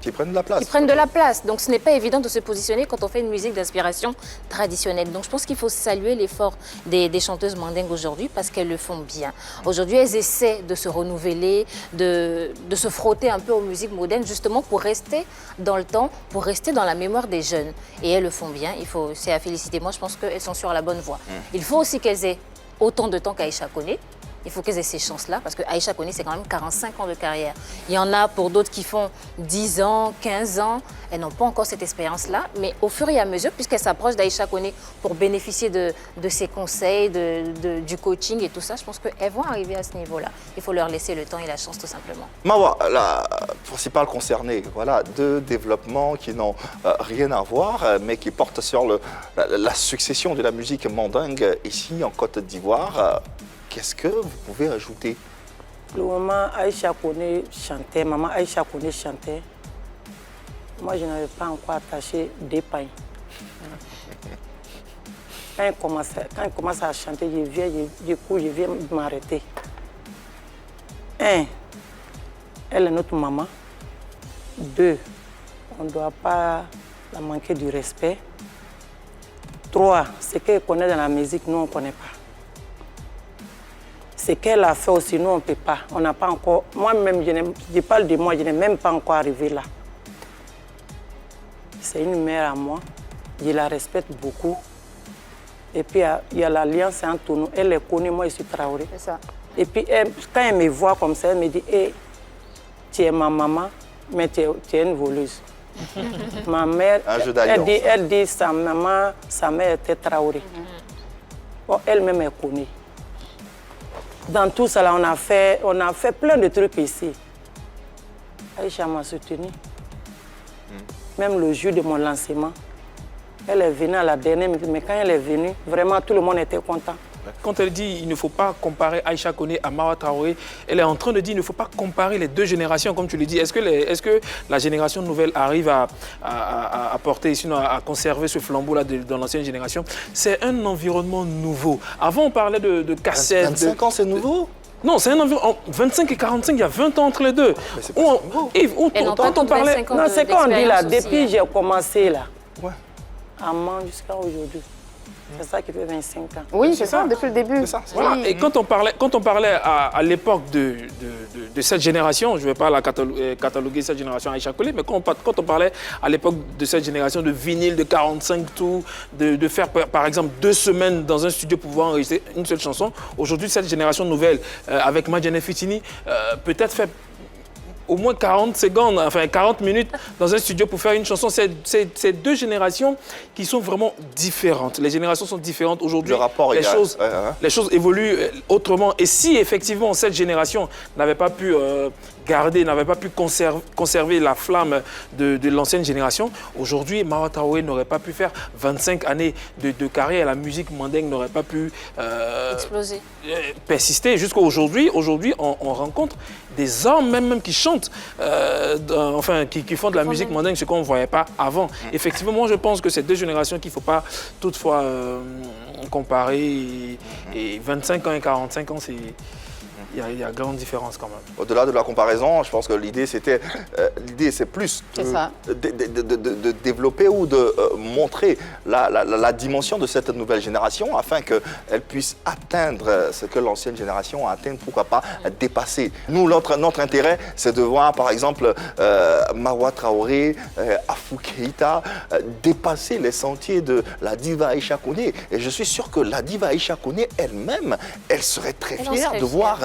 Qui prennent de la place. Qui prennent de la place. Donc ce n'est pas évident de se positionner quand on fait une musique d'inspiration traditionnelle. Donc je pense qu'il faut saluer l'effort des chanteuses mandingues aujourd'hui parce qu'elles le font bien. Aujourd'hui, elles essaient de se renouveler, de se frotter un peu aux musiques modernes justement pour rester dans le temps, pour rester dans la mémoire des jeunes. Et elles le font bien. C'est à féliciter. Moi, je pense qu'elles sont sur la bonne voie. Il faut aussi qu'elles aient autant de temps qu'Aïcha Koné. Il faut qu'elles aient ces chances-là, parce que Aïcha Koné, c'est quand même 45 ans de carrière. Il y en a pour d'autres qui font 10 ans, 15 ans. Elles n'ont pas encore cette expérience-là, mais au fur et à mesure, puisqu'elles s'approchent d'Aïcha Koné pour bénéficier de ses conseils, du coaching et tout ça, je pense qu'elles vont arriver à ce niveau-là. Il faut leur laisser le temps et la chance, tout simplement. Mawa, la principale concernée, voilà, deux développements qui n'ont rien à voir, mais qui portent sur la succession de la musique mandingue ici en Côte d'Ivoire. Qu'est-ce que vous pouvez ajouter? Le moment Aïcha Koné chantait, maman Aïcha Koné chantait, moi je n'avais pas encore attaché des pains. Quand il commence à chanter, je viens m'arrêter. Un, elle est notre maman. Deux, on ne doit pas la manquer du respect. Trois, ce qu'elle connaît dans la musique, nous on ne connaît pas. Ce qu'elle a fait aussi, nous, on ne peut pas. On n'a pas encore... Moi-même, je parle de moi, je n'ai même pas encore arrivé là. C'est une mère à moi. Je la respecte beaucoup. Et puis, il y a l'alliance entre nous. Elle est connue, moi, je suis Traoré. C'est ça. Et puis, quand elle me voit comme ça, elle me dit, hey, tu es ma maman, mais tu es une voleuse. Ma mère, elle dit sa maman, sa mère était Traoré. Bon, elle-même est connue. Dans tout ça, là, on a fait plein de trucs ici. Aïcha m'a soutenu. Même le jour de mon lancement, elle est venue à la dernière minute, mais quand elle est venue, vraiment tout le monde était content. Quand elle dit qu'il ne faut pas comparer Aïcha Koné à Mawa Traoré, elle est en train de dire qu'il ne faut pas comparer les deux générations, comme tu le dis. Est-ce que la génération nouvelle arrive à porter, sinon à conserver ce flambeau-là dans l'ancienne génération? C'est un environnement nouveau. Avant, on parlait de cassettes. 25 ans, c'est nouveau? Non, c'est un environnement. 25 et 45, il y a 20 ans entre les deux. Quand on parlait. Non, c'est quand on dit là, depuis que j'ai commencé là, à manger jusqu'à aujourd'hui. C'est ça qui fait 25 ans. Oui, c'est ça, depuis le début. Voilà. Et quand on parlait à l'époque de cette génération, je ne vais pas la cataloguer cette génération Aïcha Koné, mais quand on parlait à l'époque de cette génération de vinyle, de 45 tours, de faire par exemple 2 semaines dans un studio pour pouvoir enregistrer une seule chanson, aujourd'hui cette génération nouvelle, avec Madjane Fitini, peut-être fait au moins 40 secondes, enfin 40 minutes dans un studio pour faire une chanson. C'est deux générations qui sont vraiment différentes. Les générations sont différentes. Aujourd'hui, les choses évoluent autrement. Et si effectivement cette génération n'avait pas pu n'avait pas pu conserver la flamme de l'ancienne génération, aujourd'hui, Mawa Traoré n'aurait pas pu faire 25 années de carrière. La musique mandingue n'aurait pas pu exploser, persister jusqu'à aujourd'hui. Aujourd'hui, on rencontre des hommes même qui chantent, qui font de la musique mandingue, ce qu'on ne voyait pas avant. Effectivement, moi, je pense que c'est deux générations qu'il ne faut pas toutefois comparer. Et 25 ans et 45 ans, c'est... Il y a grande différence quand même. Au-delà de la comparaison, je pense que l'idée c'est plus de développer ou de montrer la dimension de cette nouvelle génération afin qu'elle puisse atteindre ce que l'ancienne génération a atteint, pourquoi pas dépasser. Nous, notre intérêt, c'est de voir par exemple Mawa Traoré, Afou Keïta dépasser les sentiers de la diva Aïcha Koné. Et je suis sûr que la diva Aïcha Koné elle-même, elle serait très fière de voir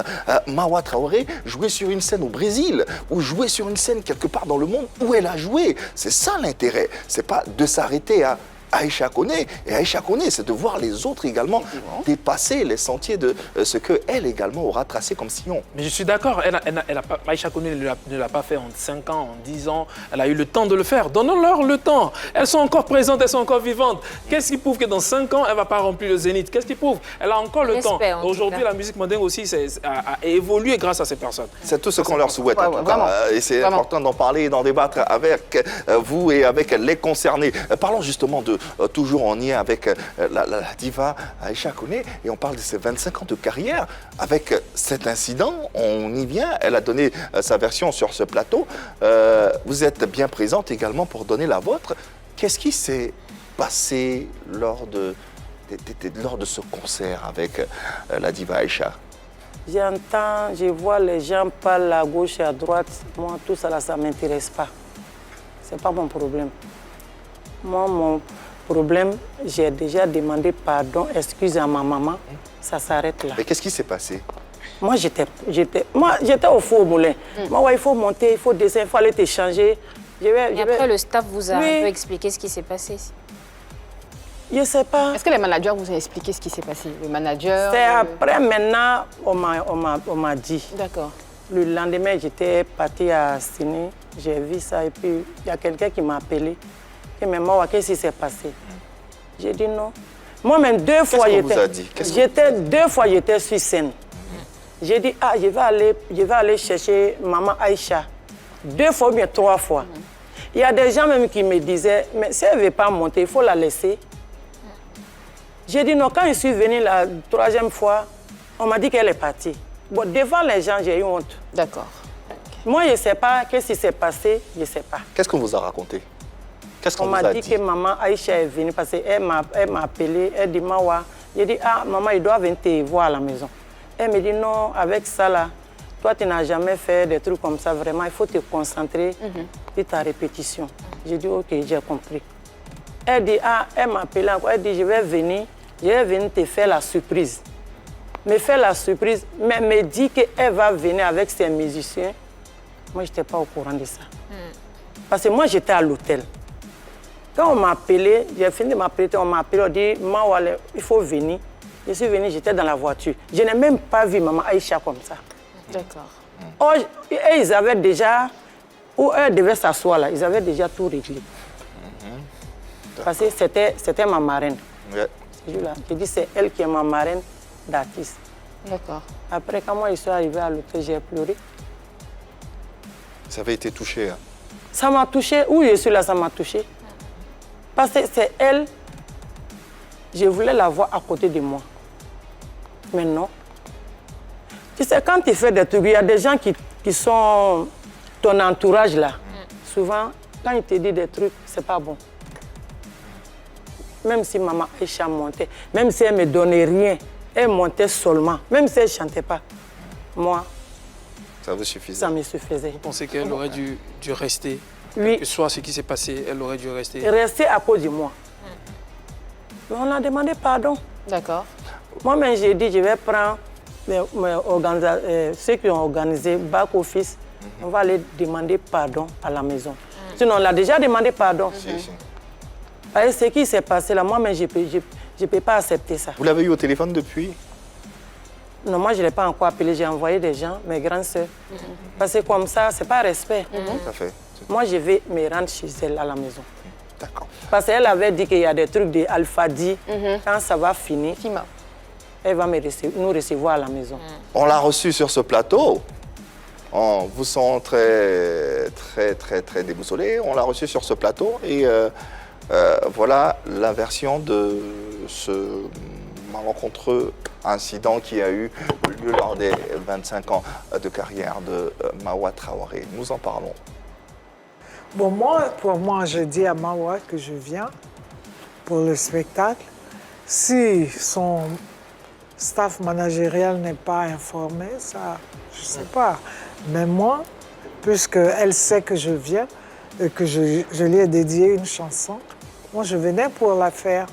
Mawa Traoré jouer sur une scène au Brésil ou jouer sur une scène quelque part dans le monde où elle a joué. C'est ça l'intérêt. C'est pas de s'arrêter à Aïcha Koné. Et Aïcha Koné, c'est de voir les autres également dépasser les sentiers de ce qu'elle également aura tracé comme sillon. Mais je suis d'accord, Aïcha Koné ne l'a pas fait en 5 ans, en 10 ans. Elle a eu le temps de le faire. Donnons-leur le temps. Elles sont encore présentes, elles sont encore vivantes. Qu'est-ce qui prouve que dans 5 ans, elle ne va pas remplir le zénith? Qu'est-ce qui prouve? Elle a encore le temps. Aujourd'hui, la musique mandingue aussi a évolué grâce à ces personnes. C'est tout ce qu'on leur souhaite. En tout cas. Et c'est important d'en parler et d'en débattre avec vous et avec les concernés. Parlons justement de toujours en lien avec la diva Aïcha Koné. Et on parle de ses 25 ans de carrière. Avec cet incident, on y vient. Elle a donné sa version sur ce plateau. Vous êtes bien présente également pour donner la vôtre. Qu'est-ce qui s'est passé lors de ce concert avec la diva Aïcha? J'entends, je vois les gens parler à gauche et à droite. Moi, tout ça, ça ne m'intéresse pas. Ce n'est pas mon problème. Moi, mon problème, j'ai déjà demandé pardon, excuse à ma maman. Ça s'arrête là. Mais qu'est-ce qui s'est passé? Moi, j'étais au four moulin. Moi, il faut monter, il faut descendre, il faut aller t'échanger. Après, le staff vous a un peu expliqué ce qui s'est passé. Je ne sais pas. Est-ce que les managers vous ont expliqué ce qui s'est passé? Le manager? C'est après, maintenant, on m'a dit. D'accord. Le lendemain, j'étais partie à Sini, j'ai vu ça et puis il y a quelqu'un qui m'a appelé. Et moi, qu'est-ce qui s'est passé? J'ai dit non. Moi-même, 2 fois, j'étais sur scène. J'ai dit, je vais aller chercher maman Aïcha. 2 fois ou bien 3 fois. Il y a des gens même qui me disaient, mais si elle ne veut pas monter, il faut la laisser. J'ai dit non, quand je suis venue la 3e fois, on m'a dit qu'elle est partie. Bon, devant les gens, j'ai eu honte. D'accord. Moi, je ne sais pas qu'est-ce qui s'est passé, je ne sais pas. Qu'est-ce qu'on vous a raconté? Qu'est-ce qu'on vous a dit? On m'a dit que maman Aïcha est venue parce qu'elle m'a appelé, elle dit Mawa. J'ai dit, maman, il doit venir te voir à la maison. Elle me dit non, avec ça là, toi tu n'as jamais fait des trucs comme ça, vraiment, il faut te concentrer sur ta répétition. J'ai dit ok, j'ai compris. Elle dit, elle m'a appelé encore, elle dit je vais venir te faire la surprise. Me faire la surprise, mais me dit qu'elle va venir avec ses musiciens. Moi, je n'étais pas au courant de ça. Parce que moi, j'étais à l'hôtel. Quand on m'a appelé, j'ai fini de m'appeler, on m'a appelé, on dit, Mawale, il faut venir. Je suis venue, j'étais dans la voiture. Je n'ai même pas vu maman Aïcha comme ça. D'accord. Oh, et ils avaient déjà, où elle devait s'asseoir là, ils avaient déjà tout réglé. Parce que c'était ma marraine. Ouais. J'ai dit, c'est elle qui est ma marraine d'artiste. D'accord. Après, quand moi je suis arrivée à l'hôtel, j'ai pleuré. Ça avait été touché. Hein. Ça m'a touché. Où je suis là, ça m'a touché. Parce que c'est elle, je voulais la voir à côté de moi. Mais non. Tu sais, quand tu fais des trucs, il y a des gens qui sont ton entourage là. Souvent, quand ils te disent des trucs, c'est pas bon. Même si maman Aïcha montait, même si elle ne me donnait rien, elle montait seulement, même si elle ne chantait pas. Moi, ça vous suffisait? Ça me suffisait. Vous pensez qu'elle aurait dû rester? Oui. Quel que soit ce qui s'est passé, elle aurait dû rester? Rester à cause de moi. Mais on a demandé pardon. D'accord. Moi-même, j'ai dit, je vais prendre ceux qui ont organisé back office, on va aller demander pardon à la maison. Sinon, on l'a déjà demandé pardon. Ce qui s'est passé là, moi-même, je ne peux pas accepter ça. Vous l'avez eu au téléphone depuis? Non, moi, je ne l'ai pas encore appelé. J'ai envoyé des gens, mes grandes sœurs. Parce que comme ça, ce n'est pas respect. Tout à fait. Moi, je vais me rendre chez elle à la maison. D'accord. Parce qu'elle avait dit qu'il y a des trucs d'Alphadi. Quand ça va finir, elle va nous recevoir à la maison. On l'a reçue sur ce plateau. On vous sent très déboussolé. On l'a reçue sur ce plateau. Et voilà la version de ce malencontreux incident qui a eu lieu lors des 25 ans de carrière de Mawa Traoré. Nous en parlons. Bon, pour moi, je dis à Mawa que je viens pour le spectacle. Si son staff managérial n'est pas informé, ça, je ne sais pas. Mais moi, puisqu'elle sait que je viens et que je lui ai dédié une chanson, moi, je venais pour la faire.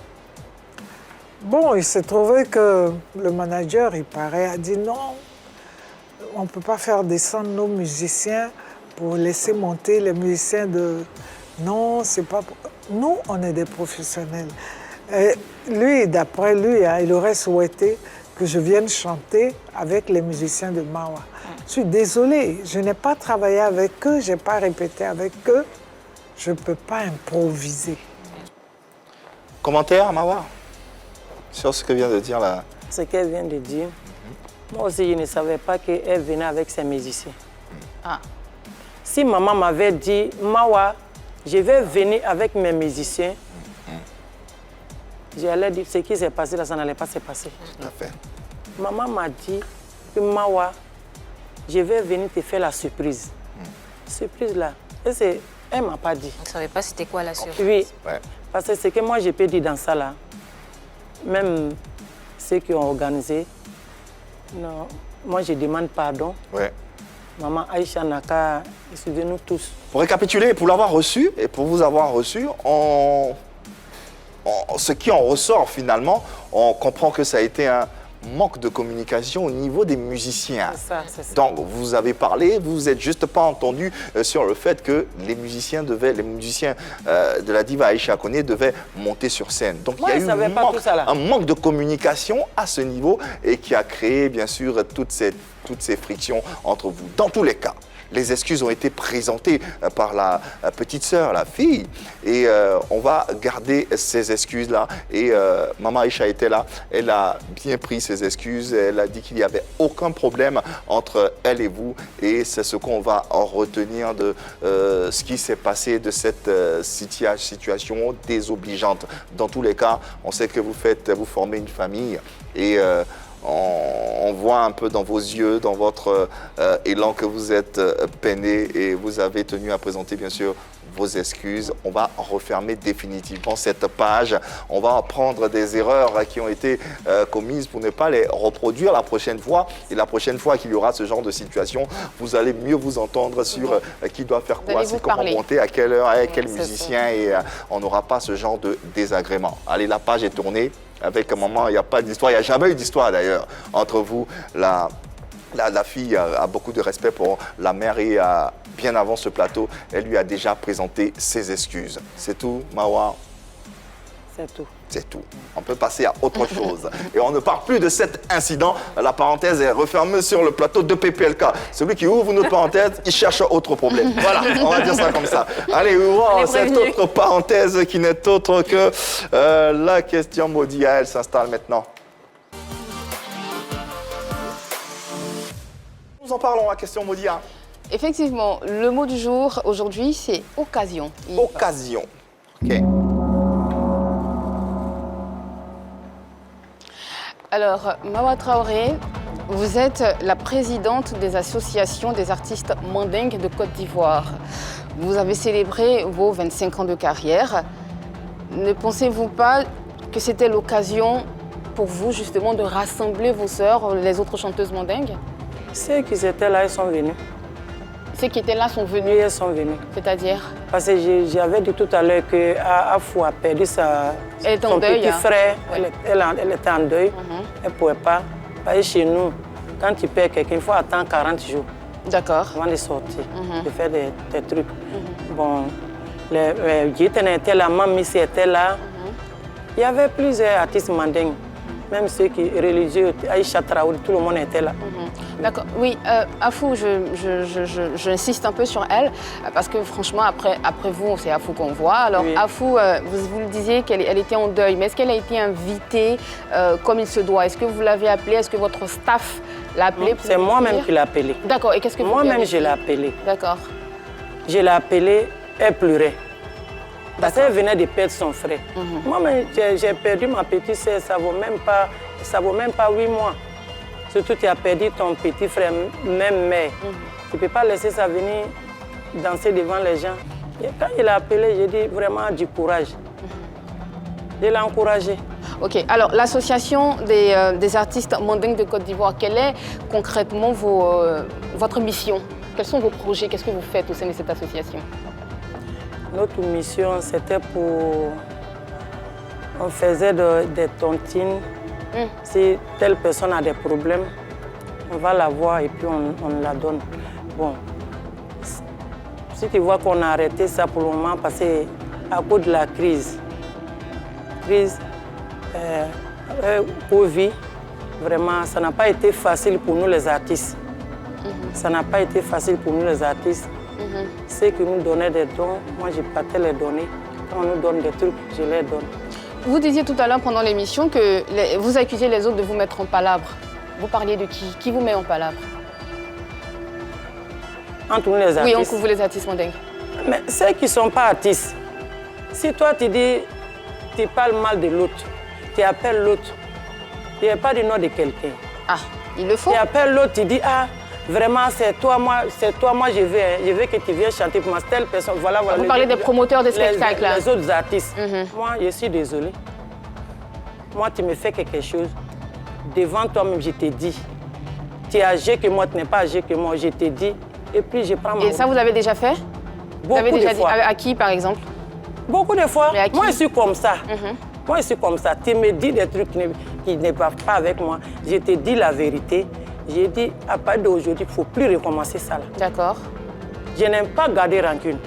Bon, il s'est trouvé que le manager, il paraît, a dit non, on ne peut pas faire descendre nos musiciens pour laisser monter les musiciens de... Non, c'est pas... nous, on est des professionnels. Et lui, d'après lui, hein, il aurait souhaité que je vienne chanter avec les musiciens de Mawa. Je suis désolée, je n'ai pas travaillé avec eux, je n'ai pas répété avec eux. Je ne peux pas improviser. Commentaire, Mawa, sur ce que vient de dire là. Ce qu'elle vient de dire, moi aussi, je ne savais pas qu'elle venait avec ses musiciens. Ah. Si maman m'avait dit, Mawa, je vais venir avec mes musiciens, j'allais dire, ce qui s'est passé là, ça n'allait pas se passer. Tout à fait. Maman m'a dit que Mawa, je vais venir te faire la surprise. Surprise là, elle ne m'a pas dit. On ne savait pas c'était quoi la surprise. Oui, Ouais. parce que ce que moi je peux dire dans ça là, même ceux qui ont organisé, non, moi je demande pardon. Ouais. Maman Aïcha Naka, excusez-nous tous. Pour récapituler, pour l'avoir reçu et pour vous avoir reçu, ce qui en ressort finalement, on comprend que ça a été un manque de communication au niveau des musiciens. C'est ça. Donc, vous avez parlé, vous vous êtes juste pas entendu sur le fait que les musiciens de la diva Aïcha Koné devaient monter sur scène. Donc, Moi, il y je a eu savais pas tout ça, là. un manque de communication à ce niveau et qui a créé, bien sûr, toutes ces frictions entre vous. Dans tous les cas, les excuses ont été présentées par la petite sœur, la fille, et on va garder ces excuses-là. Et Maman Aïcha était là, elle a bien pris ses excuses, elle a dit qu'il n'y avait aucun problème entre elle et vous, et c'est ce qu'on va en retenir de ce qui s'est passé de cette situation désobligeante. Dans tous les cas, on sait que vous formez une famille, et on voit un peu dans vos yeux, dans votre élan que vous êtes peiné et vous avez tenu à présenter bien sûr vos excuses. On va refermer définitivement cette page. On va apprendre des erreurs qui ont été commises pour ne pas les reproduire la prochaine fois. Et la prochaine fois qu'il y aura ce genre de situation, vous allez mieux vous entendre sur qui doit faire quoi, c'est comment monter, à quelle heure, avec quel musicien, et on n'aura pas ce genre de désagrément. Allez, la page est tournée. Avec maman, il n'y a pas d'histoire, il n'y a jamais eu d'histoire d'ailleurs entre vous. La fille a beaucoup de respect pour la mère et bien avant ce plateau, elle lui a déjà présenté ses excuses. C'est tout, Mawa? C'est tout. C'est tout. On peut passer à autre chose. Et on ne parle plus de cet incident. La parenthèse est refermée sur le plateau de PPLK. Celui qui ouvre une parenthèse, il cherche autre problème. Voilà, on va dire ça comme ça. Allez, ouvrons cette autre parenthèse qui n'est autre que la question Modia. Elle s'installe maintenant. Nous en parlons, la question Modia. Effectivement, le mot du jour aujourd'hui, c'est occasion. Occasion. OK. Alors, Mawa Traoré, vous êtes la présidente des associations des artistes mandingues de Côte d'Ivoire. Vous avez célébré vos 25 ans de carrière. Ne pensez-vous pas que c'était l'occasion pour vous justement de rassembler vos sœurs, les autres chanteuses mandingues? Ceux qui étaient là, ils sont venus. Ceux qui étaient là sont venus? Oui, ils sont venus. C'est-à-dire? Parce que j'avais dit tout à l'heure qu'Afou a perdu son petit frère. Ouais. Elle était en deuil. Elle ne pouvait pas. Parce que chez nous, quand tu perds quelqu'un, il faut attendre 40 jours. D'accord. Avant de sortir, de faire des trucs. Bon, Gitene était là, Mamisi était là. Il y avait plusieurs artistes mandingues. Même ceux qui religieux, Aïcha Traoré, tout le monde était là. D'accord. Oui, Afou, j'insiste un peu sur elle, parce que franchement, après vous, c'est Afou qu'on voit. Alors, oui. Afou, vous le disiez qu'elle était en deuil, mais est-ce qu'elle a été invitée comme il se doit? Est-ce que vous l'avez appelée? Est-ce que votre staff l'a appelée? C'est moi-même qui l'ai appelée. D'accord. Et qu'est-ce que vous moi-même, je l'ai appelée. D'accord. Je l'ai appelée, elle pleurait. Parce qu'elle venait de perdre son frère. Moi-même, j'ai perdu ma petite sœur, ça ne vaut même pas 8 mois. Surtout, tu as perdu ton petit frère, même mère. Tu ne peux pas laisser ça venir danser devant les gens. Et quand il a appelé, j'ai dit vraiment du courage. Je l'ai encouragé. Ok, alors l'association des artistes mandingues de Côte d'Ivoire, quelle est concrètement votre mission? Quels sont vos projets? Qu'est-ce que vous faites au sein de cette association? Notre mission, c'était pour... On faisait des tontines. Si telle personne a des problèmes, on va la voir et puis on la donne. Bon, si tu vois qu'on a arrêté ça pour le moment, parce que à cause de la crise. Covid, vraiment, ça n'a pas été facile pour nous les artistes. Ça n'a pas été facile pour nous les artistes. Ceux qui nous donnaient des dons, moi je partais les donner. Quand on nous donne des trucs, je les donne. Vous disiez tout à l'heure pendant l'émission que vous accusez les autres de vous mettre en palabre. Vous parliez de qui? Qui vous met en palabre? Entre nous les artistes. Oui, entre vous les artistes mandingues. Mais ceux qui ne sont pas artistes, si toi tu dis, tu parles mal de l'autre, tu appelles l'autre, tu n'es pas du nom de quelqu'un. Ah, il le faut. Tu appelles l'autre, tu dis, ah, vraiment, c'est toi, moi je veux que tu viennes chanter pour moi, telle personne. Voilà. Vous parlez des promoteurs de spectacles. Les autres artistes. Moi, je suis désolée. Moi, tu me fais quelque chose. Devant toi-même, je te dis. Tu es âgé que moi, tu n'es pas âgé que moi, je te dis. Et puis, je prends ma... Et ça, vous avez déjà fait? Beaucoup avez déjà de fois. Dit, à qui, par exemple? Beaucoup de fois. Mais Moi, je suis comme ça. Moi, je suis comme ça. Tu me dis des trucs qui ne parlent pas avec moi. Je te dis la vérité. J'ai dit, à partir d'aujourd'hui, il ne faut plus recommencer ça. D'accord. Je n'aime pas garder rancune.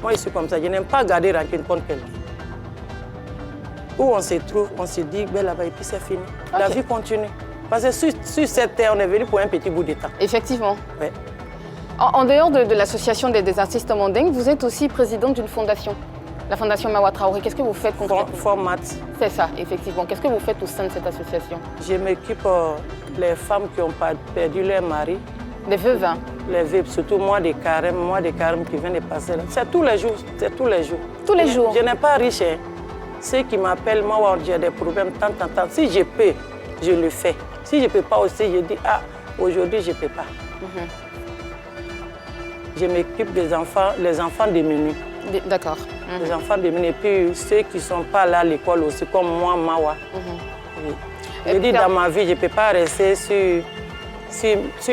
Moi, je suis comme ça. Je n'aime pas garder rancune contre quelqu'un. Où on se trouve, on se dit, ben là-bas, et puis c'est fini. Okay. La vie continue. Parce que sur cette terre, on est venu pour un petit bout de temps. Effectivement. Ouais. En dehors de l'association des artistes mandingues, vous êtes aussi présidente d'une fondation, la fondation Mawa Traoré. Qu'est-ce que vous faites concrètement? Format. C'est ça, effectivement. Qu'est-ce que vous faites au sein de cette association? Je m'occupe des femmes qui ont perdu leur mari. Les veuves, hein? Les veuves, surtout moi des carèmes qui viennent de passer là. C'est tous les jours, c'est tous les jours. Tous les jours? Je n'ai pas riche. Hein. Ceux qui m'appellent, moi, j'ai des problèmes, tant. Si je peux, je le fais. Si je ne peux pas aussi, je dis, ah, aujourd'hui, je ne peux pas. Je m'occupe des enfants, les enfants démunis. D'accord. Les enfants démunis. Et puis ceux qui ne sont pas là à l'école aussi, comme moi, Mawa. Je dis, dans ma vie, je ne peux pas rester sur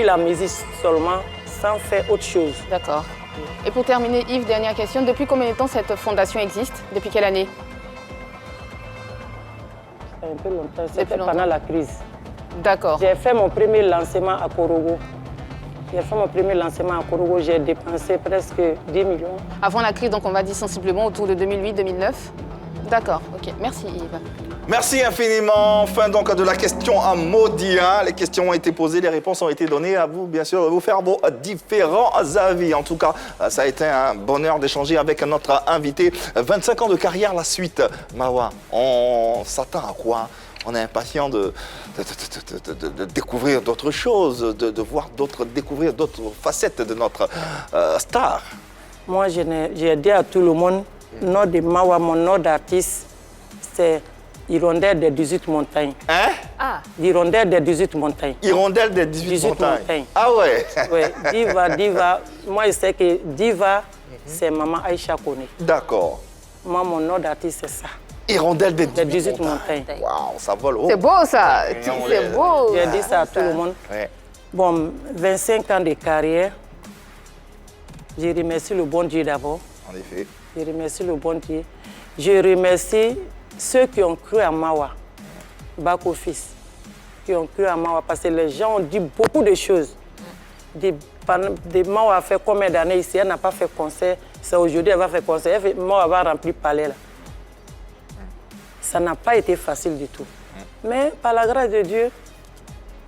la musique seulement, sans faire autre chose. D'accord. Et pour terminer, Yves, dernière question. Depuis combien de temps cette fondation existe? Depuis quelle année? C'est un peu longtemps. C'était pendant la crise. D'accord. J'ai fait mon premier lancement à Korogo. J'ai dépensé presque 10 millions. Avant la crise, donc on va dire sensiblement autour de 2008-2009. D'accord, ok. Merci Yves. Merci infiniment. Fin donc de la question à Maudit. Les questions ont été posées, les réponses ont été données. À vous, bien sûr, de vous faire vos différents avis. En tout cas, ça a été un bonheur d'échanger avec notre invité. 25 ans de carrière, la suite. Mawa, on s'attend à quoi? On est impatient de découvrir d'autres choses, de voir découvrir d'autres facettes de notre star. Moi, j'ai dit à tout le monde, nom de Mawa, mon nom d'artiste, c'est Hirondelle des 18 montagnes. Hein? Ah. Hirondelle des 18 montagnes. Hirondelle des 18 montagnes. Ah ouais? Oui, Diva. Moi, je sais que Diva, c'est Maman Aïcha Kone. D'accord. Moi, mon nom d'artiste, c'est ça. Hirondelle des 18 montagnes. Waouh, ça vole haut. C'est beau ça, c'est beau. J'ai dit ça à tout le monde. Ouais. Bon, 25 ans de carrière. Je remercie le bon Dieu d'abord. En effet. Je remercie le bon Dieu. Je remercie ceux qui ont cru à Mawa, back office, qui ont cru à Mawa, parce que les gens ont dit beaucoup de choses. Mawa a fait combien d'années ici? Elle n'a pas fait concert. C'est aujourd'hui qu'elle va faire concert. Mawa va remplir le palais là. Ça n'a pas été facile du tout. Mais par la grâce de Dieu,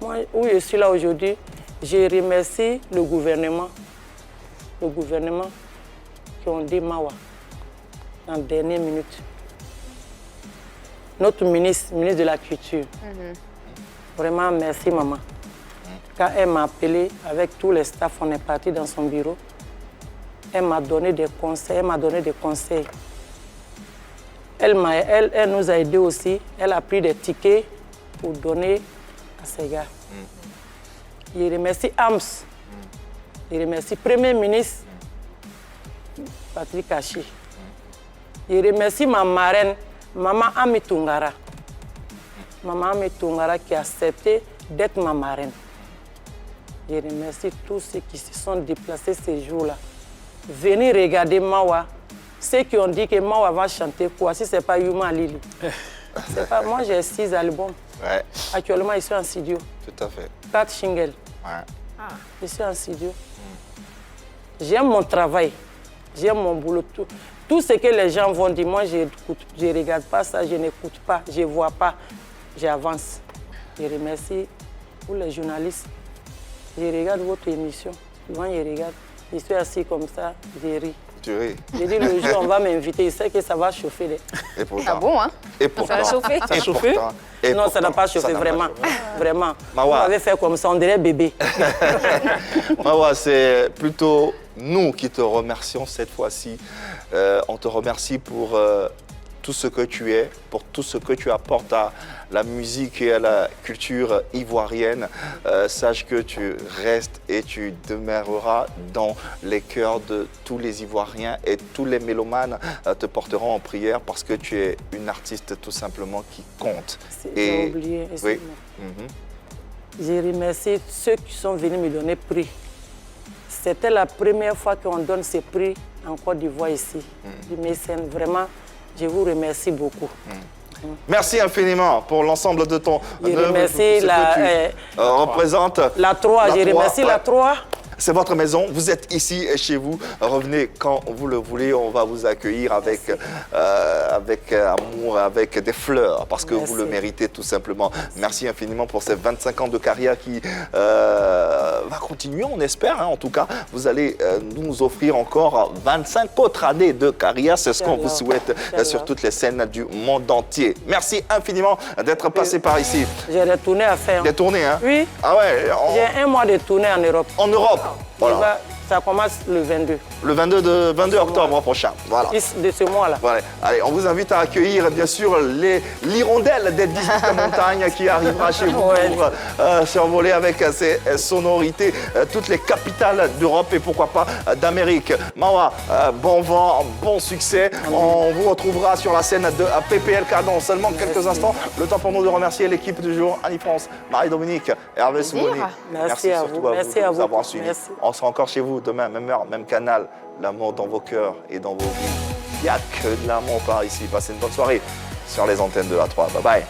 moi, où je suis là aujourd'hui, je remercie le gouvernement qui ont dit Mawa en dernière minute. Notre ministre de la Culture. Vraiment, merci maman. Quand elle m'a appelé, avec tous les staffs, on est parti dans son bureau. Elle m'a donné des conseils, Elle nous a aidés aussi. Elle a pris des tickets pour donner à ces gars. Je remercie AMS. Je remercie le Premier ministre, Patrick Hachi. Je remercie ma marraine, Maman Ami Tungara. Maman Ami Tungara qui a accepté d'être ma marraine. Je remercie tous ceux qui se sont déplacés ces jours-là. Venez regarder Mawa. Ceux qui ont dit que Mawa va chanter quoi, si ce n'est pas Yuma Lili. Moi, j'ai 6 albums. Ouais. Actuellement, je suis en studio. Tout à fait. 4 shingles. Ouais. Je suis en studio. J'aime mon travail. J'aime mon boulot. Tout ce que les gens vont dire, moi, je ne regarde pas ça, je n'écoute pas, je ne vois pas, j'avance. Je remercie tous les journalistes. Je regarde votre émission. Souvent, je regarde. Je suis assis comme ça, je ris. Tu ris. Je dis, le jour, on va m'inviter. Je sais que ça va chauffer. Et pourtant, Ah bon, hein? et pourtant, Ça va chauffer. et chauffé pourtant, et Non, ça n'a pourtant, pas chauffé, n'a pas vraiment. chauffé. Vraiment. Mawa. On avait fait comme ça, on dirait bébé. Mawa, c'est plutôt nous qui te remercions cette fois-ci. On te remercie pour tout ce que tu es, pour tout ce que tu apportes à la musique et à la culture ivoirienne. Sache que tu restes et tu demeureras dans les cœurs de tous les Ivoiriens et tous les mélomanes te porteront en prière parce que tu es une artiste tout simplement qui compte. J'ai oublié, oui. excuse-moi. Je remercie ceux qui sont venus me donner prix. C'était la première fois qu'on donne ces prix en Côte d'Ivoire ici. Du mécène, vraiment, je vous remercie beaucoup. Merci infiniment pour l'ensemble de ton Je œuvre, remercie pour ce la, que tu représentes. La 3, je remercie ouais. la 3. C'est votre maison, vous êtes ici chez vous. Revenez quand vous le voulez, on va vous accueillir avec amour, avec des fleurs, parce que vous le méritez tout simplement. Merci infiniment pour ces 25 ans de carrière qui va continuer, on espère. En tout cas, vous allez nous offrir encore 25 autres années de carrière. C'est ce qu'on vous souhaite sur toutes les scènes du monde entier. Merci infiniment d'être passé par ici. J'ai retourné à faire. Des tournées, hein? Oui. Ah ouais. J'ai un mois de tournée en Europe. En Europe. Voilà. Ça commence le 22. Le 22 octobre prochain. Voilà. De ce mois-là. Voilà. Allez, on vous invite à accueillir bien sûr l'hirondelle des 18 montagnes qui arrivera chez vous pour survoler avec ses sonorités toutes les capitales d'Europe et pourquoi pas d'Amérique. Mawa, bon vent, bon succès. On vous retrouvera sur la scène de PPLK dans seulement quelques instants. Le temps pour nous de remercier l'équipe du jour, Annie France, Marie-Dominique, Hervé Soumoni. Merci à vous. Merci à vous de nous avoir suivis. Merci. On sera encore chez vous demain, même heure, même canal. L'amour dans vos cœurs et dans vos vies. Il n'y a que de l'amour par ici. Passez une bonne soirée sur les antennes de la 3. Bye bye.